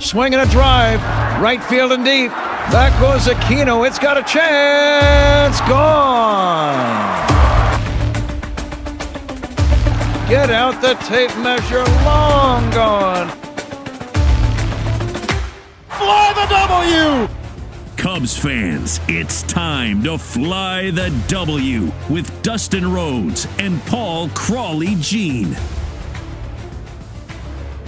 swinging a drive, right field and deep. Back goes Aquino. It's got a chance. Gone. Get out the tape measure. Long gone. Fly the W! Cubs fans, it's time to fly the W with Dustin Rhodes and Paul Crawly Jean.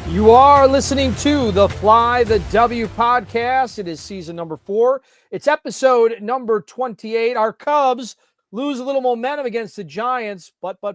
You are listening to the Fly the W podcast. It is season number 4. It's episode number 28. Our Cubs lose a little momentum against the Giants, but we'll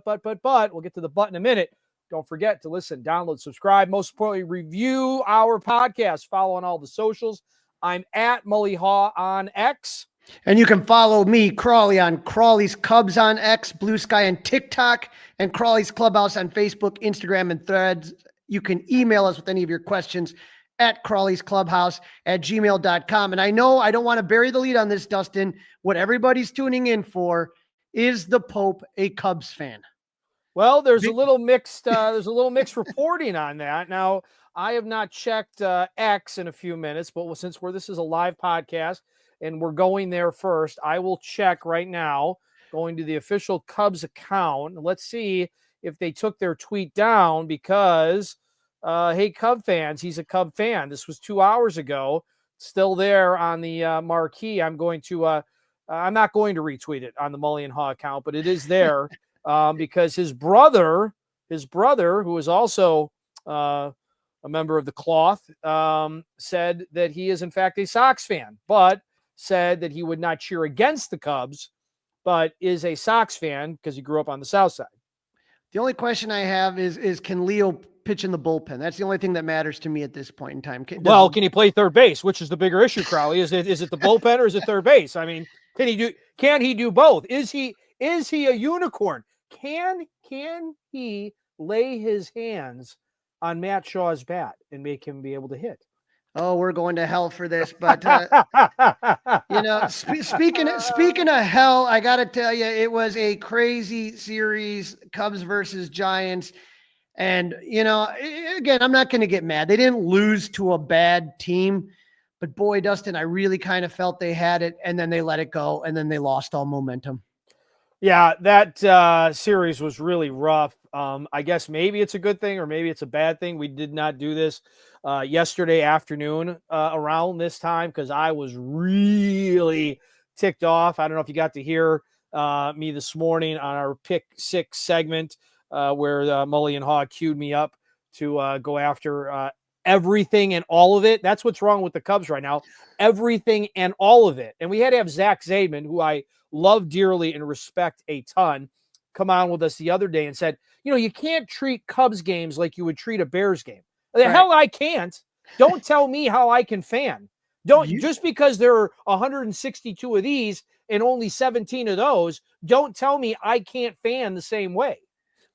get to the but in a minute. Don't forget to listen, download, subscribe. Most importantly, review our podcast. Follow on all the socials. I'm at Mully Haw on X. And you can follow me, Crawly, on Crawly's Cubs on X, Blue Sky on TikTok, and Crawly's Clubhouse on Facebook, Instagram, and Threads. You can email us with any of your questions at crawlysclubhouse@gmail.com. And I know I don't want to bury the lead on this, Dustin. What everybody's tuning in for is the Pope a Cubs fan? Well, there's a little mixed reporting on that. Now, I have not checked X in a few minutes, but since this is a live podcast and we're going there first, I will check right now, going to the official Cubs account. Let's see if they took their tweet down because, hey, Cub fans, he's a Cub fan. This was 2 hours ago, still there on the marquee. I'm not going to retweet it on the Mully and Haw account, but it is there because his brother, who is also a member of the Cloth, said that he is in fact a Sox fan, but said that he would not cheer against the Cubs, but is a Sox fan because he grew up on the South Side. The only question I have is can Leo pitch in the bullpen? That's the only thing that matters to me at this point in time. Can he play third base? Which is the bigger issue, Crawly? Is it the bullpen or is it third base? I mean, can he do both? Is he a unicorn? Can he lay his hands on Matt Shaw's bat and make him be able to hit? Oh, we're going to hell for this. But, speaking of hell, I got to tell you, it was a crazy series, Cubs versus Giants. And, again, I'm not going to get mad. They didn't lose to a bad team. But, boy, Dustin, I really kind of felt they had it, and then they let it go, and then they lost all momentum. Yeah, that series was really rough. I guess maybe it's a good thing or maybe it's a bad thing. We did not do this yesterday afternoon around this time because I was really ticked off. I don't know if you got to hear me this morning on our Pick 6 segment where Mully and Haw queued me up to go after everything and all of it. That's what's wrong with the Cubs right now. Everything and all of it. And we had to have Zach Zaidman, who I love dearly and respect a ton, come on with us the other day and said, you can't treat Cubs games like you would treat a Bears game. The hell I can't. Don't tell me how I can fan. Just because there are 162 of these and only 17 of those, don't tell me I can't fan the same way.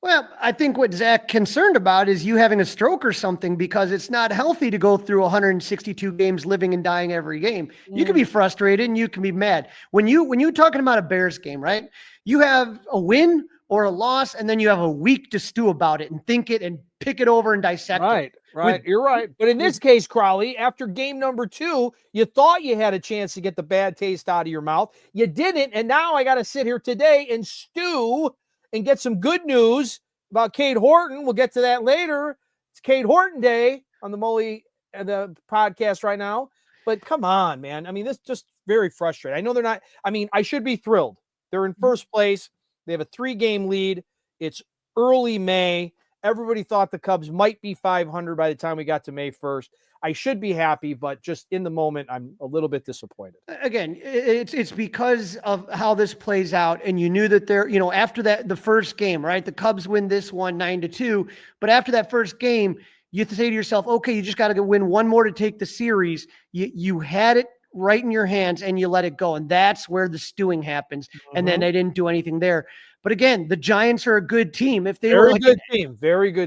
Well, I think what Zach concerned about is you having a stroke or something because it's not healthy to go through 162 games living and dying every game. You can be frustrated and you can be mad. When you're talking about a Bears game, right? You have a win or a loss, and then you have a week to stew about it and think it and pick it over and dissect it. Right. You're right. But in this case, Crawly, after game number 2, you thought you had a chance to get the bad taste out of your mouth. You didn't, and now I got to sit here today and stew and get some good news about Cade Horton. We'll get to that later. It's Cade Horton Day on the Mully the podcast right now. But come on, man. I mean, this is just very frustrating. I know they're not. I mean, I should be thrilled. They're in first place. They have a 3-game lead. It's early May. Everybody thought the Cubs might be 500 by the time we got to May 1st. I should be happy, but just in the moment, I'm a little bit disappointed. Again, it's because of how this plays out. And you knew that after the first game, right? The Cubs win this one 9-2. But after that first game, you have to say to yourself, okay, you just got to win one more to take the series. You had it right in your hands and you let it go. And that's where the stewing happens. And then they didn't do anything there. But again, the Giants are a good team. If they very good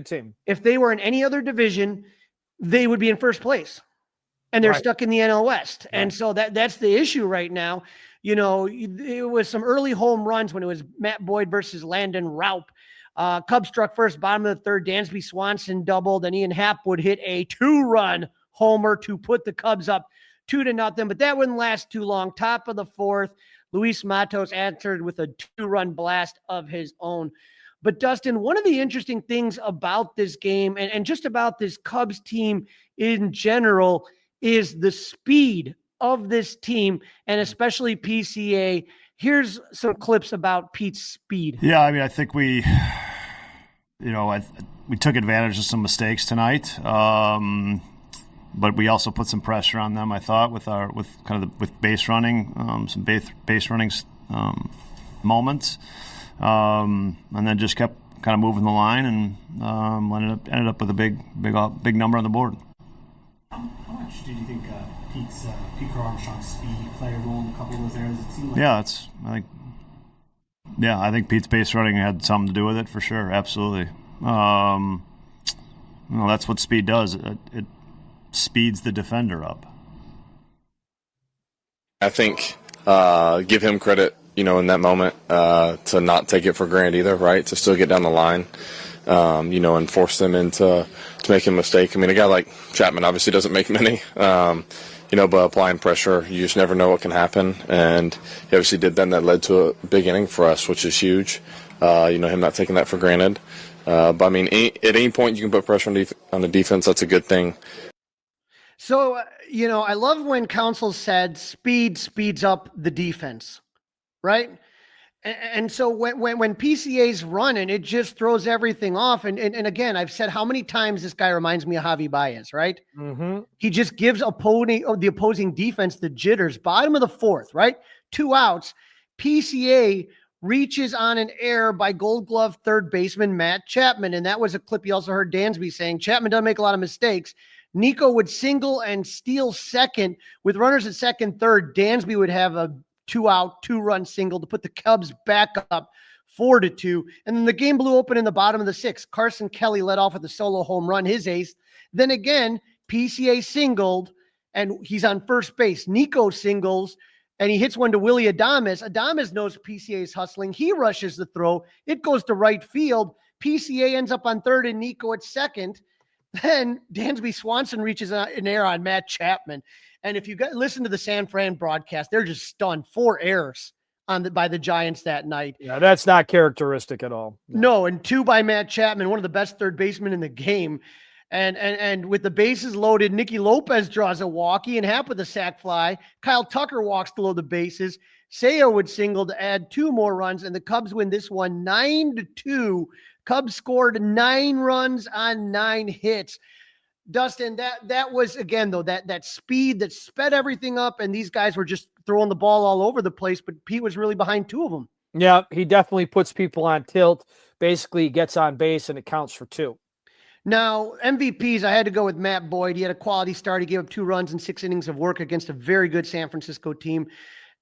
team. If they were in any other division, they would be in first place. And they're stuck in the NL West. Right. And so that's the issue right now. It was some early home runs when it was Matt Boyd versus Landon Raup. Cubs struck first, bottom of the third. Dansby Swanson doubled, and Ian Happ would hit a 2-run homer to put the Cubs up 2-0, but that wouldn't last too long. Top of the fourth, Luis Matos answered with a 2-run blast of his own. But Dustin, one of the interesting things about this game and just about this Cubs team in general is the speed of this team, and especially PCA. Here's some clips about Pete's speed. Yeah, I mean, I think we took advantage of some mistakes tonight, but we also put some pressure on them. I thought with base running, some base running moments, and then just kept kind of moving the line and ended up with a big number on the board. How much did you think Pete Armstrong's speed played a role in a couple of those areas? It seemed like I think Pete's base running had something to do with it for sure. Absolutely. That's what speed does. It speeds the defender up. I think give him credit, in that moment to not take it for granted either, right? To still get down the line, and force them into making a mistake. I mean, a guy like Chapman obviously doesn't make many, but applying pressure, you just never know what can happen. And he obviously did that, and that led to a big inning for us, which is huge. Him not taking that for granted. But I mean, at any point you can put pressure on the defense. That's a good thing. So, I love when Counsell said speed speeds up the defense, right? And so when PCA's running, it just throws everything off. And again, I've said how many times this guy reminds me of Javi Baez, right? Mm-hmm. He just gives the opposing defense the jitters. Bottom of the fourth, right? 2 outs. PCA reaches on an error by Gold Glove third baseman Matt Chapman. And that was a clip you also heard Dansby saying. Chapman doesn't make a lot of mistakes. Nico would single and steal second. With runners at second, third, Dansby would have a 2-out, 2-run single to put the Cubs back up 4-2. And then the game blew open in the bottom of the sixth. Carson Kelly led off with a solo home run, his ace. Then again, PCA singled, and he's on first base. Nico singles, and he hits one to Willie Adames. Adames knows PCA is hustling. He rushes the throw. It goes to right field. PCA ends up on third and Nico at second. Then Dansby Swanson reaches an error on Matt Chapman. And if you listen to the San Fran broadcast, they're just stunned. 4 errors by the Giants that night. Yeah, that's not characteristic at all. No, and 2 by Matt Chapman, one of the best third basemen in the game. And with the bases loaded, Nicky Lopez draws a walkie and Happ with a sac fly. Kyle Tucker walks to load the bases. Seo would single to add 2 more runs, and the Cubs win this one 9-2. Cubs scored 9 runs on 9 hits. Dustin, that was, again, though, that speed that sped everything up, and these guys were just throwing the ball all over the place, but Pete was really behind 2 of them. Yeah, he definitely puts people on tilt, basically gets on base, and it counts for 2. Now, MVPs, I had to go with Matt Boyd. He had a quality start. He gave up 2 runs in 6 innings of work against a very good San Francisco team.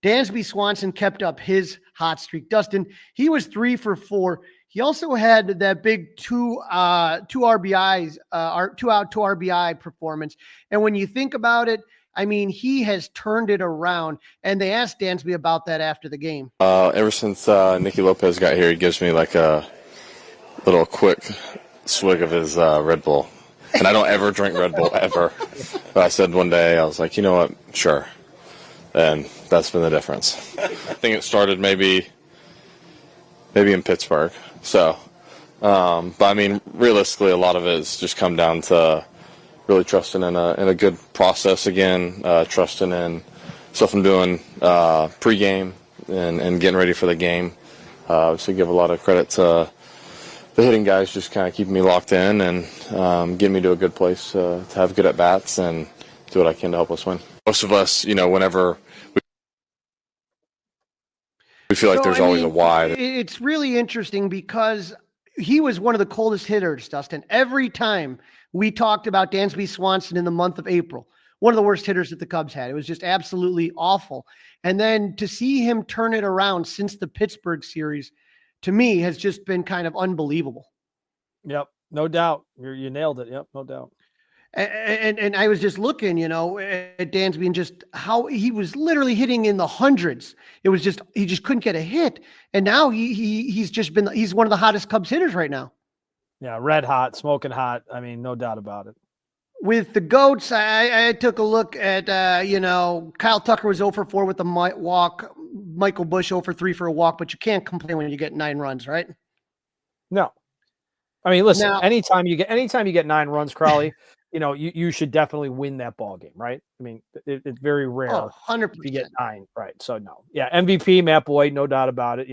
Dansby Swanson kept up his hot streak. Dustin, he was 3 for 4. He also had that big 2 RBIs, 2-out, 2 RBI performance. And when you think about it, I mean, he has turned it around. And they asked Dansby about that after the game. Ever since Nicky Lopez got here, he gives me like a little quick swig of his Red Bull. And I don't ever drink Red Bull, ever. But I said one day, I was like, you know what, sure. And that's been the difference. I think it started maybe in Pittsburgh. So, but I mean, realistically, a lot of it has just come down to really trusting in a good process again, trusting in stuff I'm doing pregame and getting ready for the game. So give a lot of credit to the hitting guys, just kind of keeping me locked in and getting me to a good place to have good at-bats and do what I can to help us win. Most of us, whenever we feel like there's always a why. It's really interesting because he was one of the coldest hitters, Dustin. Every time we talked about Dansby Swanson in the month of April, one of the worst hitters that the Cubs had. It was just absolutely awful. And then to see him turn it around since the Pittsburgh series, to me, has just been kind of unbelievable. Yep, no doubt. You nailed it. Yep, no doubt. And I was just looking, at Dansby and just how he was literally hitting in the hundreds. It was just, he just couldn't get a hit. And now he's one of the hottest Cubs hitters right now. Yeah, red hot, smoking hot. I mean, no doubt about it. With the GOATs, I took a look at, Kyle Tucker was 0 for 4 with the walk. Michael Busch 0 for 3 for a walk, but you can't complain when you get 9 runs, right? No. I mean, listen, Now- anytime you get 9 runs, Crawly, you should definitely win that ball game, right? I mean, it's very rare 100%. if you get 9, right? So no, yeah, MVP Matt Boyd, no doubt about it.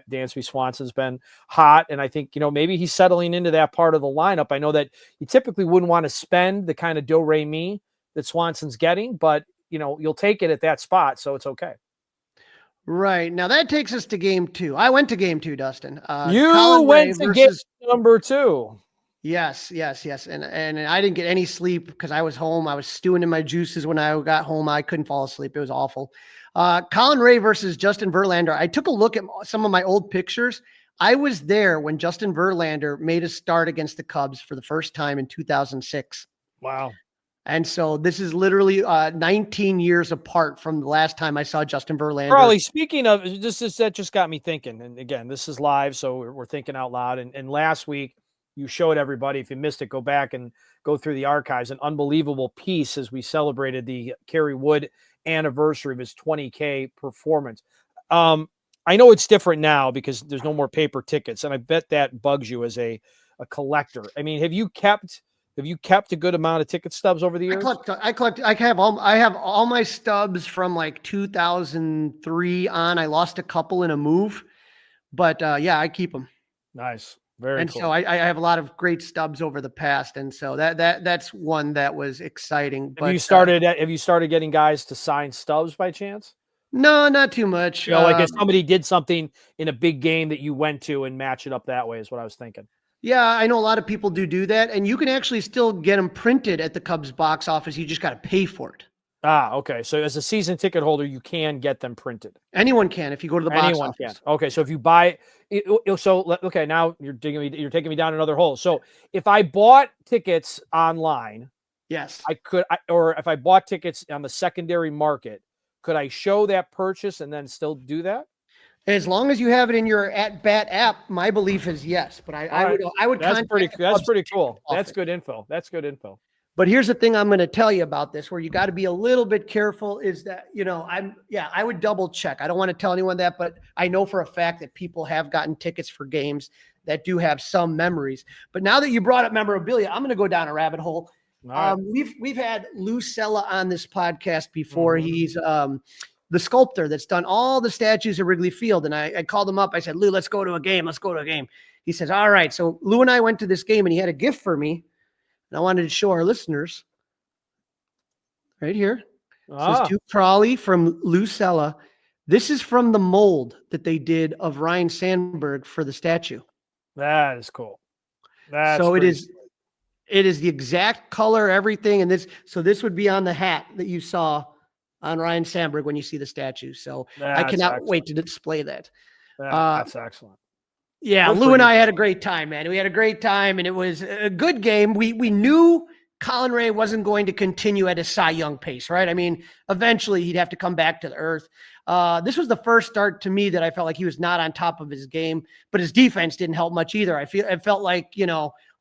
Dansby Swanson's been hot, and I think maybe he's settling into that part of the lineup. I know that you typically wouldn't want to spend the kind of do-re-mi that Swanson's getting, but you'll take it at that spot, so it's okay. Right. Now that takes us to game 2. I went to game 2, Dustin. You went to game number 2. Yes. And I didn't get any sleep because I was home. I was stewing in my juices when I got home. I couldn't fall asleep. It was awful. Colin Ray versus Justin Verlander. I took a look at some of my old pictures. I was there when Justin Verlander made a start against the Cubs for the first time in 2006. Wow. And so this is literally 19 years apart from the last time I saw Justin Verlander. Crawly, speaking of that just got me thinking. And again, this is live, so we're thinking out loud. And last week you showed everybody, if you missed it, go back and go through the archives, an unbelievable piece as we celebrated the Kerry Wood anniversary of his 20K performance. I know it's different now because there's no more paper tickets. And I bet that bugs you as a collector. I mean, have you kept a good amount of ticket stubs over the years? I have all my stubs from like 2003 on. I lost a couple in a move, but yeah, I keep them. Nice. Very cool. So I have a lot of great stubs over the past. And so that's one that was exciting. But have you started getting guys to sign stubs by chance? No, not too much. Like if somebody did something in a big game that you went to and match it up that way is what I was thinking. Yeah, I know a lot of people do that, and you can actually still get them printed at the Cubs box office. You just got to pay for it. Okay. So as a season ticket holder, you can get them printed. Anyone can if you go to the box office. Can. Okay. So if you buy it, okay, now you're taking me down another hole. So if I bought tickets online, yes, or if I bought tickets on the secondary market, could I show that purchase and then still do that? As long as you have it in your at bat app, my belief is yes. But I would. That's pretty cool. That's good info. But here's the thing I'm going to tell you about this, where you got to be a little bit careful. Is that I would double check. I don't want to tell anyone that, but I know for a fact that people have gotten tickets for games that do have some memories. But now that you brought up memorabilia, I'm going to go down a rabbit hole. Right. We've had Lou Sella on this podcast before. Mm-hmm. He's the sculptor that's done all the statues at Wrigley Field. And I called him up. I said, Lou, let's go to a game. He says, all right. So Lou and I went to this game and he had a gift for me. And I wanted to show our listeners right here. This is to Crawly from Lou Sella. This is from the mold that they did of Ryan Sandberg for the statue. That is cool. It is the exact color, everything. And this would be on the hat that you saw on Ryan Sandberg when you see the statue. So I cannot wait to display that. That's excellent. Yeah, Lou and I had a great time, man. We had a great time, and it was a good game. We knew Colin Ray wasn't going to continue at a Cy Young pace, right? I mean, eventually he'd have to come back to the earth. This was the first start to me that I felt like he was not on top of his game, but his defense didn't help much either. It felt like,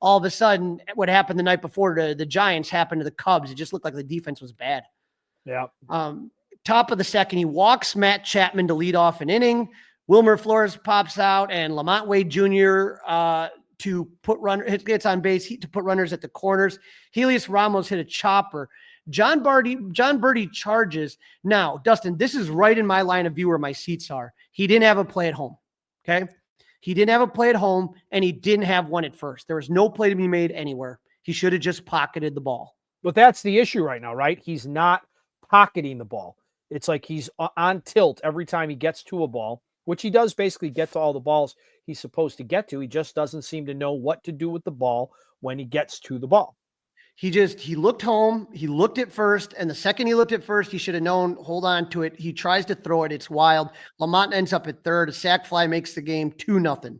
all of a sudden what happened the night before to the Giants happened to the Cubs. It just looked like the defense was bad. Yeah. Top of the second, he walks Matt Chapman to lead off an inning. Wilmer Flores pops out, and Lamont Wade Jr. Gets on base to put runners at the corners. Helios Ramos hit a chopper. John Birdie charges. Now, Dustin, this is right in my line of view where my seats are. He didn't have a play at home. Okay. He didn't have a play at home, and he didn't have one at first. There was no play to be made anywhere. He should have just pocketed the ball. But that's the issue right now, right? He's not pocketing the ball. It's like he's on tilt every time he gets to a ball, which he does basically get to all the balls he's supposed to get to. He just doesn't seem to know what to do with the ball when he gets to the ball. He looked home. He looked at first, and the second he looked at first, he should have known, hold on to it. He tries to throw it. It's wild. Lamont ends up at third. A sac fly makes the game 2-0.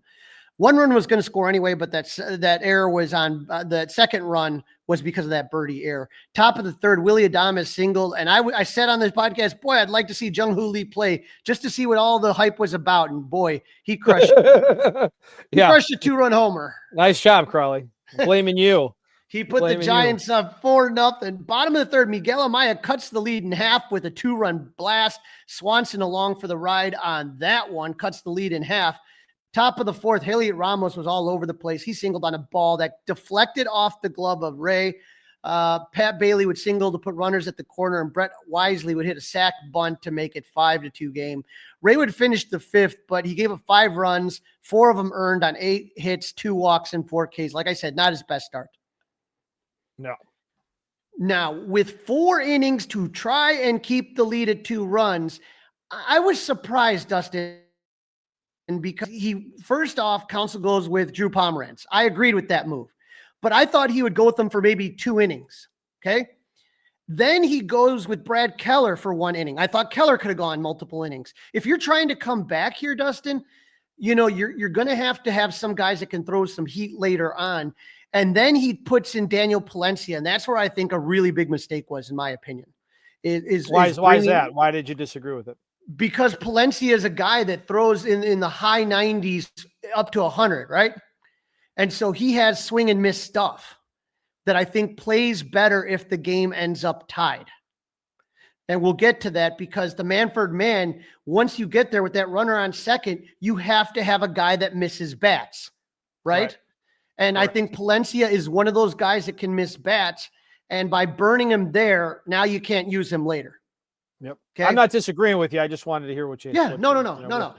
One run was going to score anyway, but that error was on the second run was because of that birdie error. Top of the third, Willie Adames singled. And I said on this podcast, boy, I'd like to see Jung Hoo Lee play just to see what all the hype was about. And boy, he crushed it. He crushed a 2-run homer. Nice job, Crawly. Blaming you. He put the Giants up 4-0. Bottom of the third, Miguel Amaya cuts the lead in half with a 2-run blast. Swanson along for the ride on that one, cuts the lead in half. Top of the fourth, Heliot Ramos was all over the place. He singled on a ball that deflected off the glove of Ray. Pat Bailey would single to put runners at the corner, and Brett Wisely would hit a sac bunt to make it 5-2 game. Ray would finish the fifth, but he gave up 5 runs, 4 of them earned on 8 hits, 2 walks, and 4 Ks. Like I said, not his best start. No. Now, with 4 innings to try and keep the lead at 2 runs, I was surprised, Dustin, because first off, Counsell goes with Drew Pomeranz. I agreed with that move, but I thought he would go with them for maybe 2 innings. Okay. Then he goes with Brad Keller for 1 inning. I thought Keller could have gone multiple innings. If you're trying to come back here, Dustin, you're going to have some guys that can throw some heat later on. And then he puts in Daniel Palencia, and that's where I think a really big mistake was, in my opinion. Why is that? Why did you disagree with it? Because Palencia is a guy that throws in the high 90s up to 100, right? And so he has swing and miss stuff that I think plays better if the game ends up tied. And we'll get to that because the Manford man, once you get there with that runner on second, you have to have a guy that misses bats, right? And I think Palencia is one of those guys that can miss bats. And by burning him there, now you can't use him later. Yep. Okay. I'm not disagreeing with you. I just wanted to hear what you. Yeah. No.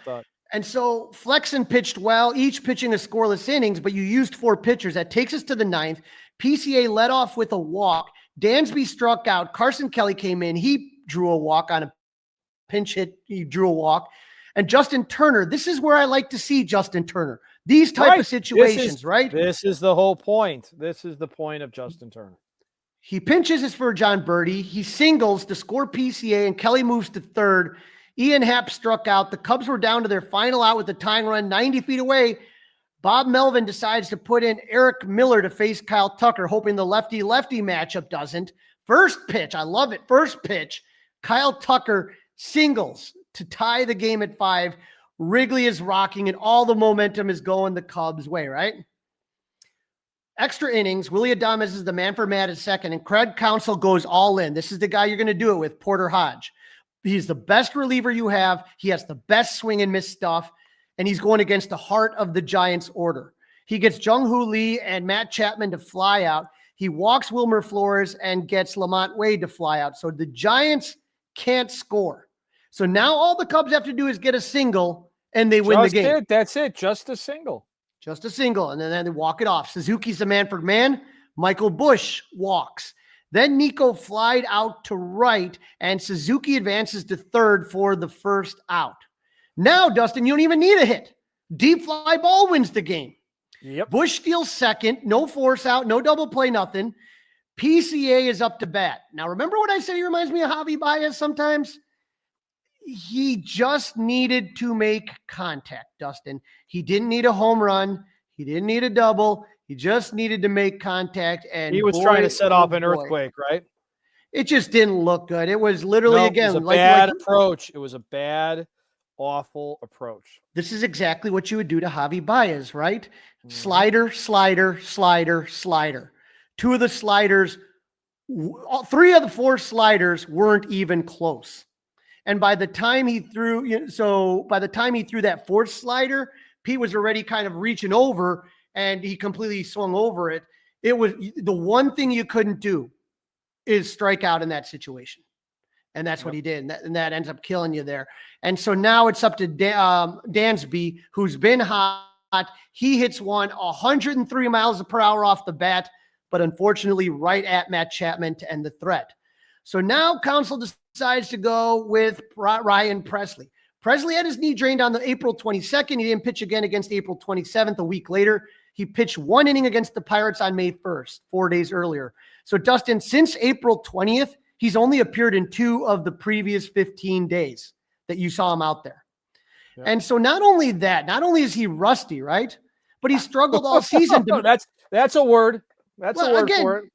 And so Flexen pitched well, each pitching a scoreless innings, but you used 4 pitchers. That takes us to the 9th. PCA led off with a walk. Dansby struck out. Carson Kelly came in. He drew a walk on a pinch hit. He drew a walk. And Justin Turner, this is where I like to see Justin Turner. These type of situations, right? This is the whole point. This is the point of Justin Turner. He pinches his for John Birdie. He singles to score PCA, and Kelly moves to third. Ian Happ struck out. The Cubs were down to their final out with the tying run 90 feet away. Bob Melvin decides to put in Eric Miller to face Kyle Tucker, hoping the lefty-lefty matchup doesn't. First pitch, I love it. First pitch, Kyle Tucker singles to tie the game at 5. Wrigley is rocking, and all the momentum is going the Cubs' way, right? Extra innings, Willie Adames is the man for Matt at second, and Craig Counsell goes all in. This is the guy you're going to do it with, Porter Hodge. He's the best reliever you have. He has the best swing and miss stuff, and he's going against the heart of the Giants order. He gets Jung-Hoo Lee and Matt Chapman to fly out. He walks Wilmer Flores and gets Lamont Wade to fly out. So the Giants can't score. So now all the Cubs have to do is get a single, and they win the game. That's it. Just a single. Just a single, and then they walk it off. Suzuki's the Manford man. Michael Busch walks. Then Nico flied out to right, and Suzuki advances to third for the first out. Now, Dustin, you don't even need a hit. Deep fly ball wins the game. Yep. Busch steals second. No force out. No double play, nothing. PCA is up to bat. Now, remember what I said? He reminds me of Javi Baez sometimes? He just needed to make contact, Dustin. He didn't need a home run. He didn't need a double. He just needed to make contact. And he was trying to set off an earthquake, right? It just didn't look good. It was literally, it was a bad approach. It was a bad, awful approach. This is exactly what you would do to Javi Baez, right? Slider, slider, slider, slider. 2 of the sliders, 3 of the 4 sliders weren't even close. And by the time he threw, that 4th slider, Pete was already kind of reaching over, and he completely swung over it. It was the one thing you couldn't do is strike out in that situation. And that's what he did. And that ends up killing you there. And so now it's up to Dansby, who's been hot. He hits one 103 miles per hour off the bat, but unfortunately right at Matt Chapman to end the threat. So now Counsell decides to go with Ryan Presley. Presley had his knee drained on the April 22nd. He didn't pitch again against April 27th. A week later, he pitched 1 inning against the Pirates on May 1st, 4 days earlier. So Dustin, since April 20th, he's only appeared in 2 of the previous 15 days that you saw him out there. Yeah. And so not only is he rusty, right? But he struggled all season. That's a word. That's a word for it.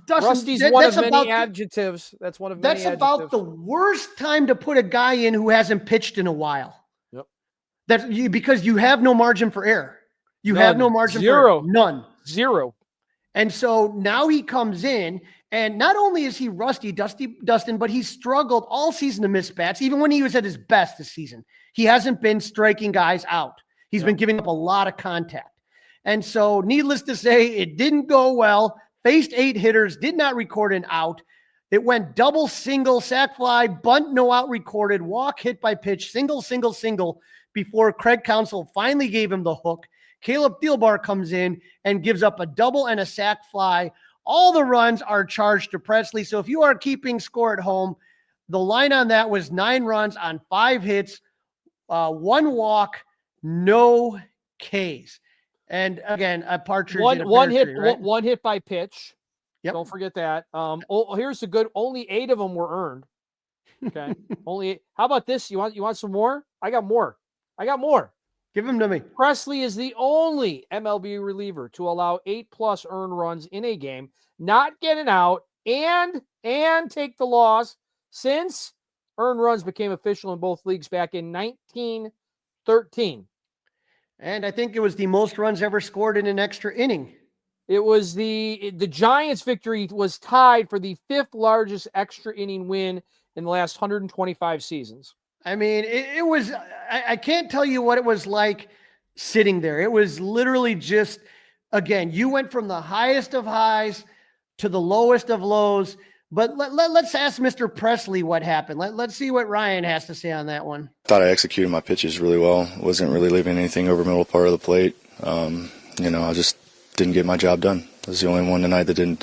Dustin, Rusty's one of many adjectives. That's one of many adjectives. That's about the worst time to put a guy in who hasn't pitched in a while. Yep. Because you have no margin for error. You have no margin for error. None. Zero. And so now he comes in, and not only is he rusty, Dustin, but he's struggled all season to miss bats. Even when he was at his best this season, he hasn't been striking guys out. He's been giving up a lot of contact. And so needless to say, it didn't go well. Faced 8 hitters, did not record an out. It went double, single, sac fly, bunt, no out recorded, walk, hit by pitch, single, single, single, before Craig Counsell finally gave him the hook. Caleb Thielbar comes in and gives up a double and a sac fly. All the runs are charged to Presley. So if you are keeping score at home, the line on that was 9 runs on 5 hits, 1 walk, no Ks. And again, a partridge. One hit, tree, right? one hit by pitch. Yep. Don't forget that. Here's the good. Only 8 of them were earned. Okay. Only 8. How about this? You want some more? I got more. Give them to me. Presley is the only MLB reliever to allow 8+ earned runs in a game, not get an out, and take the loss since earned runs became official in both leagues back in 1913. And I think it was the most runs ever scored in an extra inning. It was the Giants' victory was tied for the 5th largest extra inning win in the last 125 seasons. I mean, it was, I can't tell you what it was like sitting there. It was literally just, again, you went from the highest of highs to the lowest of lows. But let's ask Mr. Presley what happened. Let's see what Ryan has to say on that one. Thought I executed my pitches really well. Wasn't really leaving anything over middle part of the plate. I just didn't get my job done. I was the only one tonight that didn't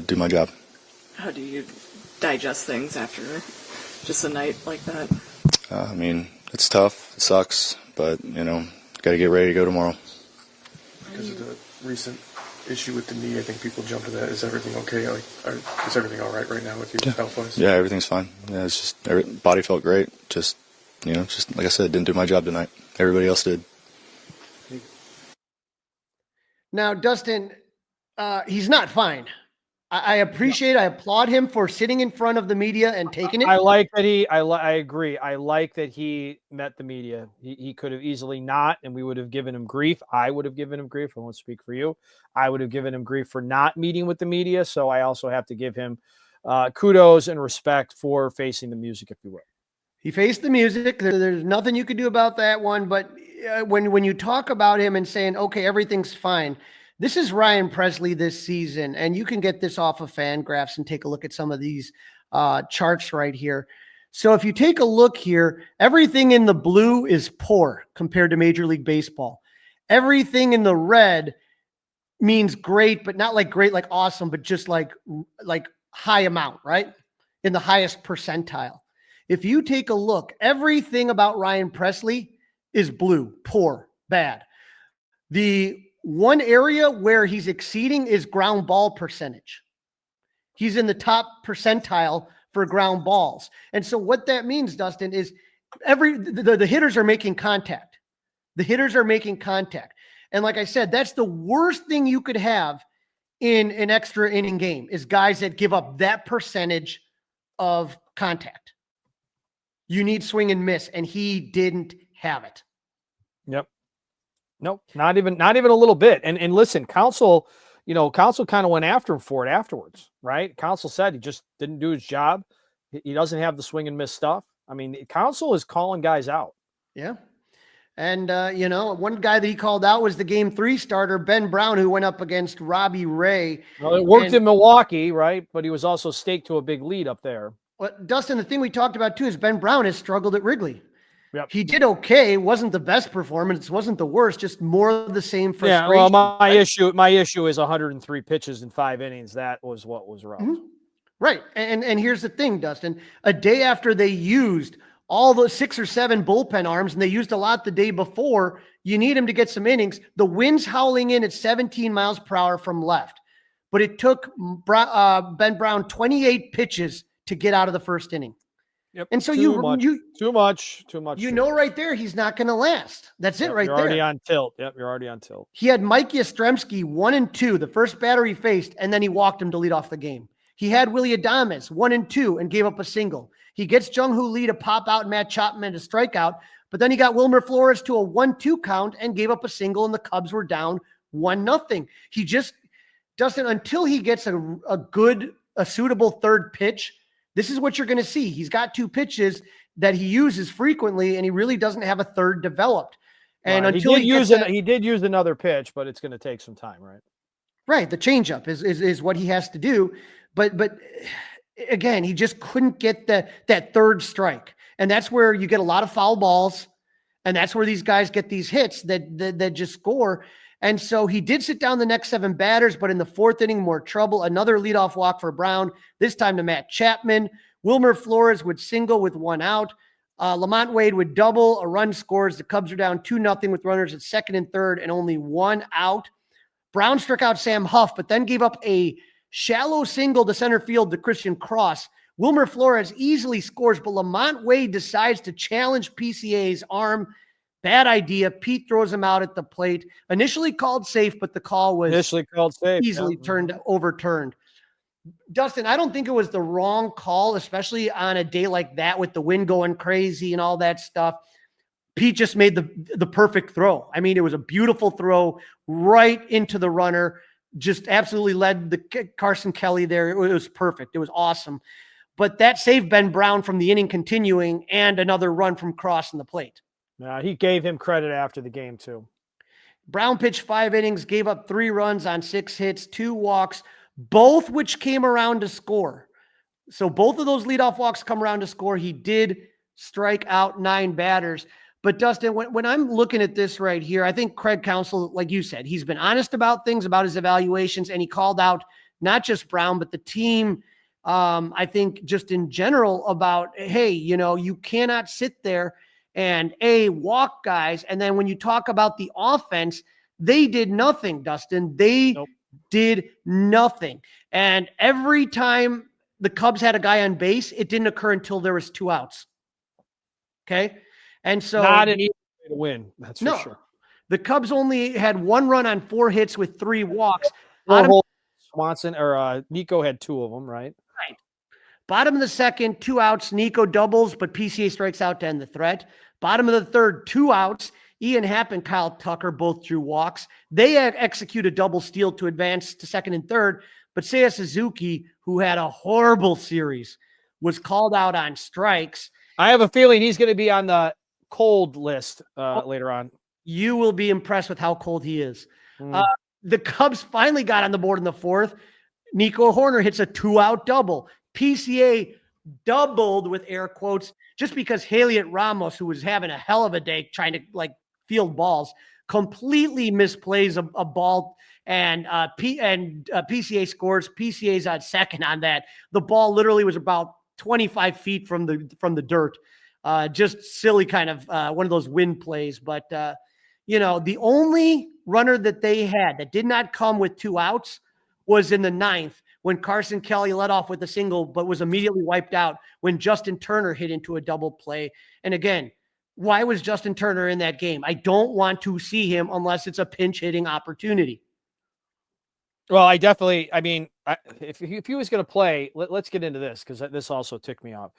do my job. How do you digest things after just a night like that? It's tough. It sucks. But, got to get ready to go tomorrow. Because of the recent issue with the knee, I think people jump to that. Is everything okay? Is everything all right now with you health-wise? Yeah, everything's fine. Yeah, it's just body felt great. Just like I said, didn't do my job tonight. Everybody else did. Now, Dustin, he's not fine. I applaud him for sitting in front of the media and taking it. I like that I agree. I like that he met the media. He could have easily not, and we would have given him grief. I would have given him grief. I won't speak for you. I would have given him grief for not meeting with the media. So I also have to give him kudos and respect for facing the music, if you will. He faced the music. There's nothing you could do about that one. But when you talk about him and saying, okay, everything's fine, this is Ryan Presley this season, and you can get this off of Fangraphs and take a look at some of these charts right here. So if you take a look here, everything in the blue is poor compared to Major League Baseball. Everything in the red means great, but not like great, like awesome, but just like high amount, right? In the highest percentile. If you take a look, everything about Ryan Presley is blue, poor, bad. The one area where he's exceeding is ground ball percentage. He's in the top percentile for ground balls. And so what that means, Dustin, is the hitters are making contact. The hitters are making contact. And like I said, that's the worst thing you could have in an extra inning game is guys that give up that percentage of contact. You need swing and miss, and he didn't have it. Yep. Nope, not even a little bit. And listen, Counsell kind of went after him for it afterwards, right? Counsell said he just didn't do his job. He doesn't have the swing and miss stuff. I mean, Counsell is calling guys out. Yeah. And, one guy that he called out was the Game 3 starter, Ben Brown, who went up against Robbie Ray. Well, it worked in Milwaukee, right? But he was also staked to a big lead up there. Well, Dustin, the thing we talked about, too, is Ben Brown has struggled at Wrigley. Yep. He did okay. Wasn't the best performance. Wasn't the worst. Just more of the same frustration. Yeah, well, my issue is 103 pitches in 5 innings. That was what was rough. Mm-hmm. Right. And here's the thing, Dustin. A day after they used all the 6 or 7 bullpen arms, and they used a lot the day before, you need him to get some innings. The wind's howling in at 17 miles per hour from left. But it took Ben Brown 28 pitches to get out of the first inning. Yep. And so too much. You know, right there, he's not going to last. That's it, right there. You're already on tilt. Yep, you're already on tilt. He had Mike Yastrzemski 1 and 2, the first batter he faced, and then he walked him to lead off the game. He had Willie Adames 1 and 2 and gave up a single. He gets Jung-Hoo Lee to pop out, Matt Chapman to strike out, but then he got Wilmer Flores to a 1-2 count and gave up a single, and the Cubs were down 1-0. Dustin, until he gets a suitable third pitch, this is what you're going to see. He's got 2 pitches that he uses frequently, and he really doesn't have a third developed. And right. until he did use another pitch, but it's going to take some time, right? Right. The changeup is what he has to do. But again, he just couldn't get that third strike. And that's where you get a lot of foul balls. And that's where these guys get these hits that just score. And so he did sit down the next 7 batters, but in the 4th inning, more trouble. Another leadoff walk for Brown, this time to Matt Chapman. Wilmer Flores would single with 1 out. Lamont Wade would double. A run scores. The Cubs are down 2-0 with runners at 2nd and 3rd and only 1 out. Brown struck out Sam Huff, but then gave up a shallow single to center field to Christian Cross. Wilmer Flores easily scores, but Lamont Wade decides to challenge PCA's arm. Bad idea. Pete throws him out at the plate. Initially called safe, but the call was easily overturned. Dustin, I don't think it was the wrong call, especially on a day like that with the wind going crazy and all that stuff. Pete just made the perfect throw. I mean, it was a beautiful throw right into the runner. Just absolutely led the Carson Kelly there. It was perfect. It was awesome. But that saved Ben Brown from the inning continuing and another run from crossing the plate. He gave him credit after the game too. Brown pitched 5 innings, gave up 3 runs on 6 hits, 2 walks, both which came around to score. So both of those leadoff walks come around to score. He did strike out 9 batters. But Dustin, when I'm looking at this right here, I think Craig Counsell, like you said, he's been honest about things, about his evaluations, and he called out not just Brown, but the team, I think just in general about, hey, you cannot sit there and walk guys. And then when you talk about the offense, they did nothing, Dustin. They did nothing. And every time the Cubs had a guy on base, it didn't occur until there was 2 outs. Okay. And so not an easy way to win. That's for sure. The Cubs only had 1 run on 4 hits with 3 walks. Swanson or Nico had 2 of them, right? Right. Bottom of the 2nd, 2 outs. Nico doubles, but PCA strikes out to end the threat. Bottom of the 3rd, 2 outs. Ian Happ and Kyle Tucker both drew walks. They execute a double steal to advance to 2nd and 3rd. But Seiya Suzuki, who had a horrible series, was called out on strikes. I have a feeling he's going to be on the cold list later on. You will be impressed with how cold he is. The Cubs finally got on the board in the 4th. Nico Horner hits a 2-out double. PCA doubled with air quotes just because Heliot Ramos, who was having a hell of a day trying to field balls, completely misplays a ball, and PCA scores. PCA's on 2nd on that. The ball literally was about 25 feet from the dirt. Just silly kind of one of those wind plays. But, the only runner that they had that did not come with 2 outs was in the 9th when Carson Kelly led off with a single, but was immediately wiped out when Justin Turner hit into a double play. And again, why was Justin Turner in that game? I don't want to see him unless it's a pinch hitting opportunity. Well, if he was going to play, let's get into this because this also ticked me off.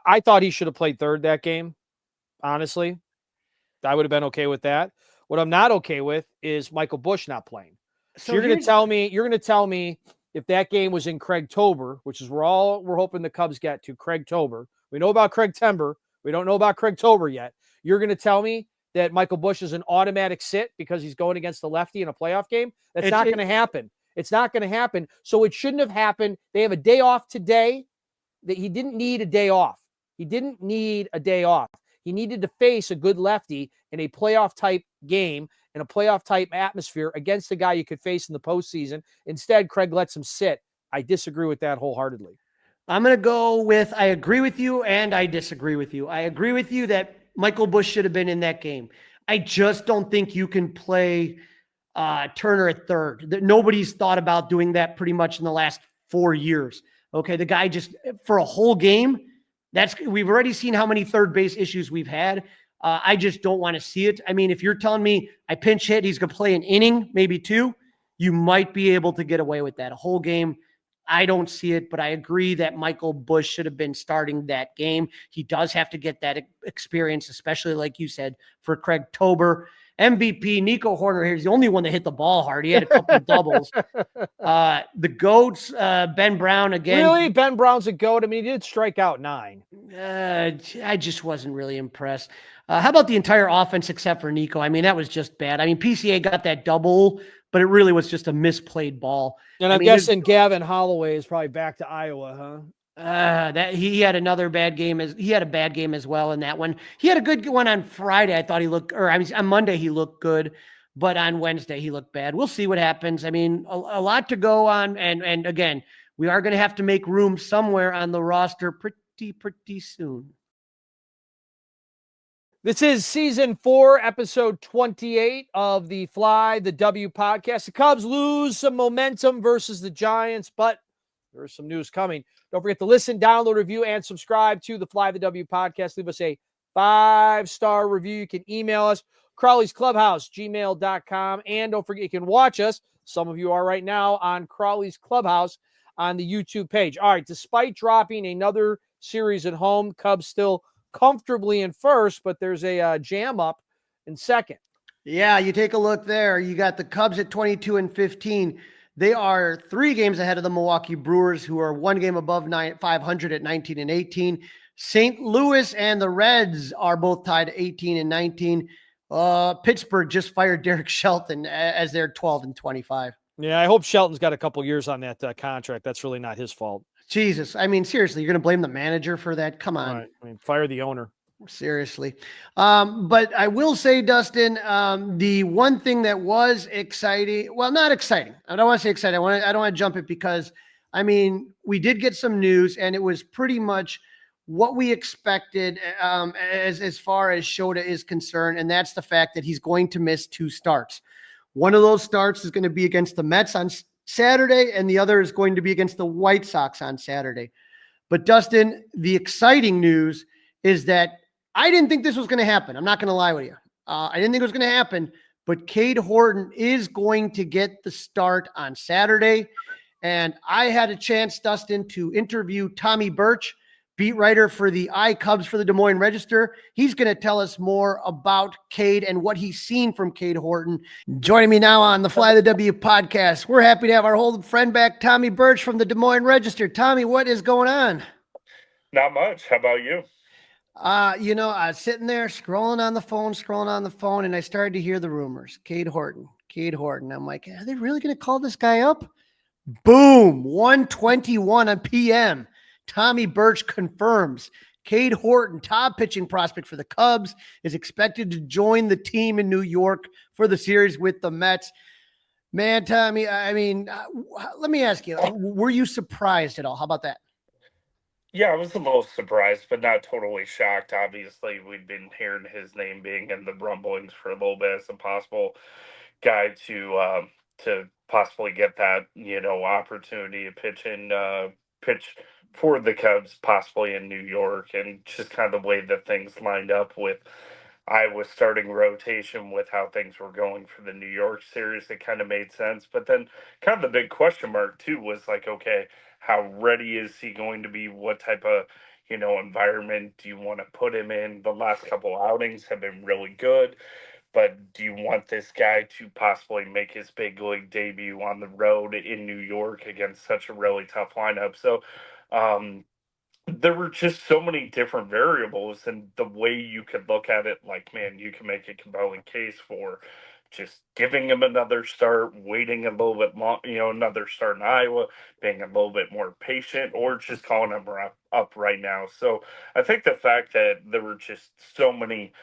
I thought he should have played 3rd that game. Honestly, I would have been okay with that. What I'm not okay with is Michael Busch not playing. So you're going to tell me if that game was in Craigtober, which is we're hoping the Cubs get to Craigtober. We know about Craigtember. We don't know about Craigtober yet. You're going to tell me that Michael Busch is an automatic sit because he's going against the lefty in a playoff game? That's not going to happen. It's not going to happen. So it shouldn't have happened. They have a day off today. That he didn't need a day off. He didn't need a day off. He needed to face a good lefty in a playoff type game, in a playoff type atmosphere against a guy you could face in the postseason. Instead, Craig lets him sit. I disagree with that wholeheartedly. I'm going to go with, I agree with you and I disagree with you. I agree with you that Michael Busch should have been in that game. I just don't think you can play Turner at 3rd. Nobody's thought about doing that pretty much in the last 4 years. Okay, the guy just for a whole game. We've already seen how many third base issues we've had. I just don't want to see it. I mean, if you're telling me I pinch hit, he's going to play an inning, maybe 2, you might be able to get away with that. A whole game, I don't see it, but I agree that Michael Busch should have been starting that game. He does have to get that experience, especially like you said, for Craigtober. MVP Nico Horner here is the only one that hit the ball hard. He had a couple of doubles. The GOATs, Ben Brown again. Really? Ben Brown's a GOAT? I mean, he did strike out 9. I just wasn't really impressed. How about the entire offense except for Nico? I mean, that was just bad. I mean, PCA got that double, but it really was just a misplayed ball. And I'm guessing Gavin Holloway is probably back to Iowa, huh? That he had another bad game he had a bad game as well in that one. He had a good one on Friday. I thought he looked, or I mean, on Monday he looked good, but on Wednesday he looked bad. We'll see what happens. I mean, a lot to go on, and again, we are going to have to make room somewhere on the roster pretty soon. This is season 4, episode 28 of the Fly the W podcast. The Cubs lose some momentum versus the Giants, but there's some news coming. Don't forget to listen, download, review, and subscribe to the Fly the W podcast. Leave us a 5-star review. You can email us, Crawly's Clubhouse, gmail.com. And don't forget, you can watch us. Some of you are right now on Crawly's Clubhouse on the YouTube page. All right, despite dropping another series at home, Cubs still comfortably in first, but there's a jam up in second. Yeah, you take a look there. You got the Cubs at 22-15. They are 3 games ahead of the Milwaukee Brewers, who are 1 game above 500 at 19-18. St. Louis and the Reds are both tied at 18-19. Pittsburgh just fired Derek Shelton as they're 12-25. Yeah, I hope Shelton's got a couple years on that contract. That's really not his fault. Jesus, I mean, seriously, you're going to blame the manager for that? Come on. Right. I mean, fire the owner. Seriously. But I will say, Dustin, the one thing that was exciting, well, not exciting. I don't want to say exciting. I don't want to jump it because, I mean, we did get some news and it was pretty much what we expected as far as Shota is concerned. And that's the fact that he's going to miss 2 starts. One of those starts is going to be against the Mets on Saturday, and the other is going to be against the White Sox on Saturday. But Dustin, the exciting news is that I didn't think this was going to happen. I'm not going to lie with you. I didn't think it was going to happen, but Cade Horton is going to get the start on Saturday. And I had a chance, Dustin, to interview Tommy Birch, beat writer for the ICubs for the Des Moines Register. He's going to tell us more about Cade and what he's seen from Cade Horton. Joining me now on the Fly the W podcast, we're happy to have our old friend back, Tommy Birch from the Des Moines Register. Tommy, what is going on? Not much. How about you? I was sitting there scrolling on the phone, and I started to hear the rumors. Cade Horton. I'm like, are they really going to call this guy up? Boom, 1:21 on PM. Tommy Birch confirms Cade Horton, top pitching prospect for the Cubs, is expected to join the team in New York for the series with the Mets. Man, Tommy, I mean, let me ask you, were you surprised at all? How about that? Yeah, I was a little surprised, but not totally shocked. Obviously, we'd been hearing his name being in the rumblings for a little bit as a possible guy to possibly get that, opportunity to pitch for the Cubs, possibly in New York, and just kind of the way that things lined up with Iowa's starting rotation with how things were going for the New York series, it kind of made sense. But then kind of the big question mark, too, was like, okay, how ready is he going to be? What type of, environment do you want to put him in? The last couple outings have been really good. But do you want this guy to possibly make his big league debut on the road in New York against such a really tough lineup? So there were just so many different variables, and the way you could look at it, like, man, you can make a compelling case for just giving him another start, waiting a little bit long, another start in Iowa, being a little bit more patient, or just calling him up right now. So I think the fact that there were just so many